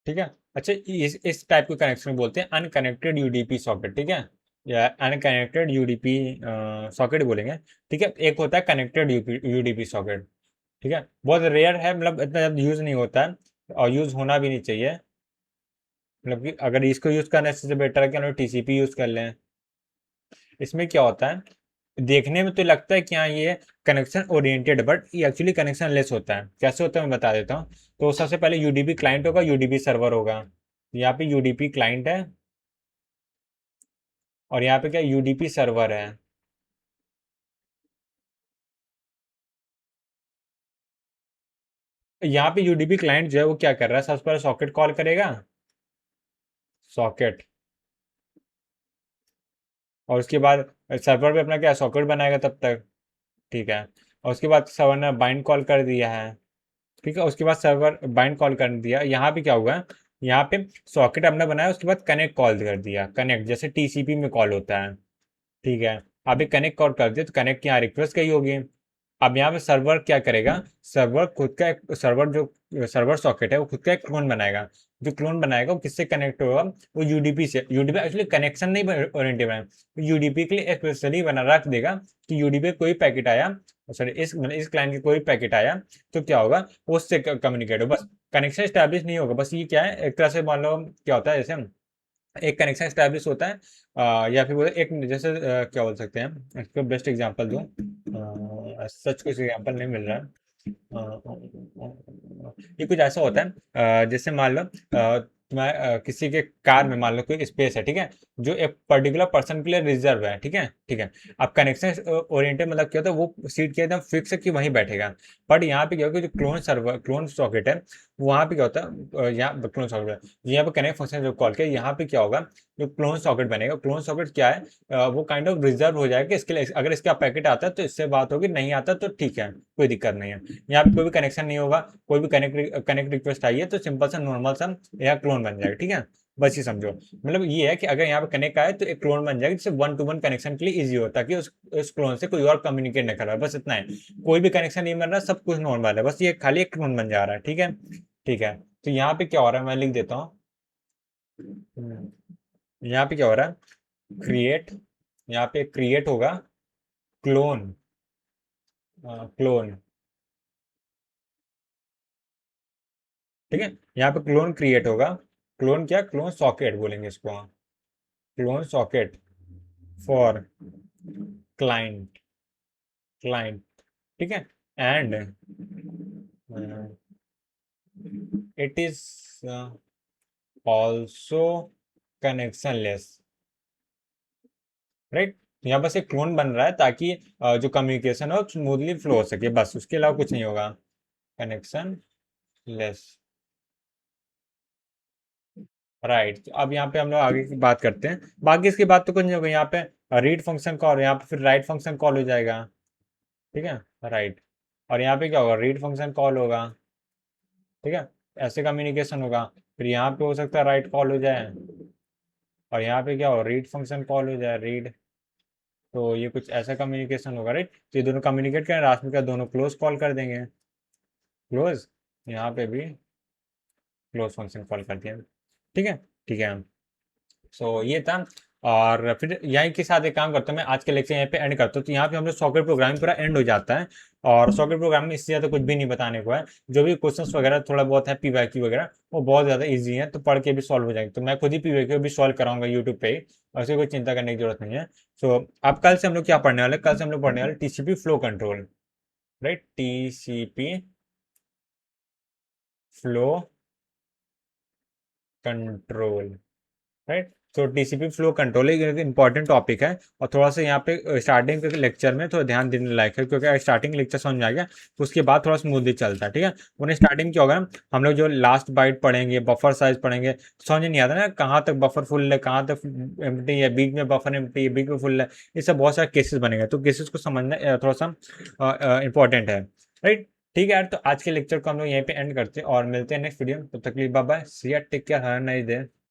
ठीक है। अच्छा, इस टाइप के कनेक्शन बोलते हैं अनकनेक्टेड यूडीपी सॉकेट। ठीक है, या अनकनेक्टेड यूडीपी सॉकेट बोलेंगे। ठीक है, एक होता है कनेक्टेड यूडीपी सॉकेट। ठीक है, बहुत रेयर है, मतलब इतना ज़्यादा यूज़ नहीं होता है, और यूज़ होना भी नहीं चाहिए। मतलब कि अगर इसको यूज़ करने से बेटर है कि हम लोग टीसीपी यूज़ कर लें। इसमें क्या होता है, देखने में तो लगता है कि हाँ ये कनेक्शन ओरिएंटेड, बट ये एक्चुअली कनेक्शन लेस होता है। कैसे होता है मैं बता देता हूँ। तो सबसे पहले यूडीपी क्लाइंट होगा, यूडीपी सर्वर होगा। यहाँ पे यूडीपी क्लाइंट है, और यहाँ पे क्या, यूडीपी सर्वर है। यहाँ पे यूडीपी क्लाइंट जो है वो क्या कर रहा है, सबसे पहले सॉकेट कॉल करेगा, सॉकेट। और उसके बाद सर्वर पे अपना क्या सॉकेट बनाएगा तब तक। ठीक है। और उसके बाद सर्वर ने बाइंड कॉल कर दिया है। ठीक है, उसके बाद सर्वर बाइंड कॉल कर दिया। यहाँ पे क्या हुआ, यहाँ पे सॉकेट हमने बनाया, उसके बाद कनेक्ट कॉल कर दिया, कनेक्ट जैसे टीसीपी में कॉल होता है। ठीक है। अब ये कनेक्ट कॉल कर दिया, तो कनेक्ट की यहाँ रिक्वेस्ट गई होगी। अब यहाँ पे सर्वर क्या करेगा, सर्वर खुद का एक सर्वर जो सर्वर सॉकेट है वो खुद का एक क्लोन बनाएगा। जो क्लोन बनाएगा वो किससे कनेक्ट होगा, वो यूडीपी से। यूडीपी एक्चुअली कनेक्शन नहीं ओरिएंटेड बनाएगा, यूडीपी के लिए स्पेशली बना रख देगा कि यूडीपी कोई पैकेट आया, सॉरी इस मतलब इस क्लाइंट के कोई पैकेट आया, तो क्या होगा, वो उससे कम्युनिकेट हो, बस कनेक्शन स्टैब्लिश नहीं होगा। बस ये क्या है, एक तरह से मान लो क्या होता है, जैसे एक कनेक्शन स्टैब्लिश होता है, या फिर एक जैसे क्या बोल सकते हैं, इसको बेस्ट एग्जांपल दूं, सच कुछ एग्जांपल नहीं मिल रहा है। ये कुछ ऐसा होता है, जैसे मान लो मैं किसी के कार में मान लो कोई स्पेस है, ठीक है, जो एक पर्टिकुलर पर्सन के लिए रिजर्व है। ठीक है। ठीक है। अब कनेक्शन ओरिएंटेड मतलब क्या होता है, वो सीट के एकदम फिक्स है कि वहीं बैठेगा। बट यहाँ पे क्या होगा, जो क्लोन सर्वर क्लोन सॉकेट है, वहाँ पे क्या होता है, यहाँ क्लोन सॉकेट यहाँ पे कनेक्ट फंक्शन जो कॉल किया, यहाँ पे क्या होगा, जो क्लोन सॉकेट बनेगा, क्लोन सॉकेट क्या है, वो काइंड ऑफ रिजर्व हो जाएगा, इसके लिए अगर इसका पैकेट आता है तो इससे बात होगी, नहीं आता तो ठीक है, कोई दिक्कत नहीं है। यहाँ पे कोई भी कनेक्शन नहीं होगा, कोई भी कनेक्ट रिक्वेस्ट आई है तो सिंपल सा नॉर्मल सा यहाँ क्लोन बन जाएगा। ठीक है, बस ये समझो, मतलब ये है कि अगर यहाँ पे कनेक्ट आए तो एक क्लोन बन जाएगा, जिससे वन टू वन कनेक्शन के लिए इजी होता है कि उस क्लोन से कोई और कम्युनिकेट नहीं कर रहा है, बस इतना है। कोई भी कनेक्शन नहीं बन रहा, सब कुछ नॉर्मल है, बस ये खाली एक क्लोन बन जा रहा है। ठीक है। ठीक है, तो यहाँ पे क्या हो रहा है, मैं लिख देता हूँ। यहाँ पे क्या हो रहा है, क्रिएट, यहाँ पे क्रिएट होगा क्लोन, क्लोन। ठीक है, यहाँ पे क्लोन क्रिएट होगा, क्लोन क्या, क्लोन सॉकेट बोलेंगे इसको, clone socket for client, client. ठीक है। And it is also connectionless. Right, यहाँ बस एक क्लोन बन रहा है ताकि जो कम्युनिकेशन हो स्मूथली फ्लो हो सके, बस उसके अलावा कुछ नहीं होगा। Connection less. राइट, अब यहाँ पे हम लोग आगे की बात करते हैं। बाकी इसकी बात तो कुछ नहीं होगा, यहाँ पे रीड फंक्शन कॉल, यहाँ पे फिर राइट फंक्शन कॉल हो जाएगा। ठीक है, राइट। और यहाँ पे क्या होगा, रीड फंक्शन कॉल होगा। ठीक है, ऐसे कम्युनिकेशन होगा। फिर यहाँ पे हो सकता है राइट कॉल हो जाए, और यहाँ पे क्या हो, रीड फंक्शन कॉल हो जाए, रीड। तो ये कुछ ऐसा कम्युनिकेशन होगा, राइट। तो ये दोनों कम्युनिकेट करें, लास्ट में क्या दोनों क्लोज कॉल कर देंगे, क्लोज। यहाँ पे भी क्लोज फंक्शन कॉल कर दिया। ठीक है, ठीक है। सो ये था। और फिर यहीं के साथ एक काम करता हूँ, मैं आज के लेक्चर यहाँ पे एंड करता हूँ। तो यहाँ पे हम लोग सॉकेट प्रोग्रामिंग पूरा एंड हो जाता है। और सॉकेट प्रोग्रामिंग इससे ज़्यादा कुछ भी नहीं बताने को है। जो भी क्वेश्चंस वगैरह थोड़ा बहुत है, पीवाईक्यू वगैरह, वो बहुत ज़्यादा इजी है, तो पढ़ के भी सॉल्व हो जाएंगे। तो मैं खुद ही पीवाईक्यू भी सॉल्व कराऊंगा यूट्यूब पे ही, वैसे कोई चिंता करने की जरूरत नहीं है। सो अब कल से हम लोग क्या पढ़ने वाले, कल से हम लोग पढ़ने वाले TCP flow control. Right, TCP flow control. Right. तो टीसीपी फ्लो कंट्रोल एक इंपॉर्टेंट टॉपिक है, और थोड़ा सा यहाँ पे स्टार्टिंग के लेक्चर में थोड़ा ध्यान देने लायक है, क्योंकि स्टार्टिंग लेक्चर समझ में आ गया तो उसके बाद थोड़ा स्मूथली चलता है। ठीक है, उन्हें स्टार्टिंग क्या होगा, हम लोग जो लास्ट बाइट पढ़ेंगे, बफर साइज पढ़ेंगे, समझ नहीं आता ना कहाँ तक बफर फुल है, कहाँ तक एम्प्टी है, बीच में बफर एम्प्टी है, बीच में फुल है। ये सब बहुत सारे केसेस बनेंगे, तो केसेस को समझना थोड़ा सा इंपॉर्टेंट है। राइट। ठीक है यार, तो आज के लेक्चर को हम लोग यहीं पे एंड करते हैं और मिलते हैं नेक्स्ट वीडियो में। तब तक के लिए bye bye, see ya, take care, have a nice day.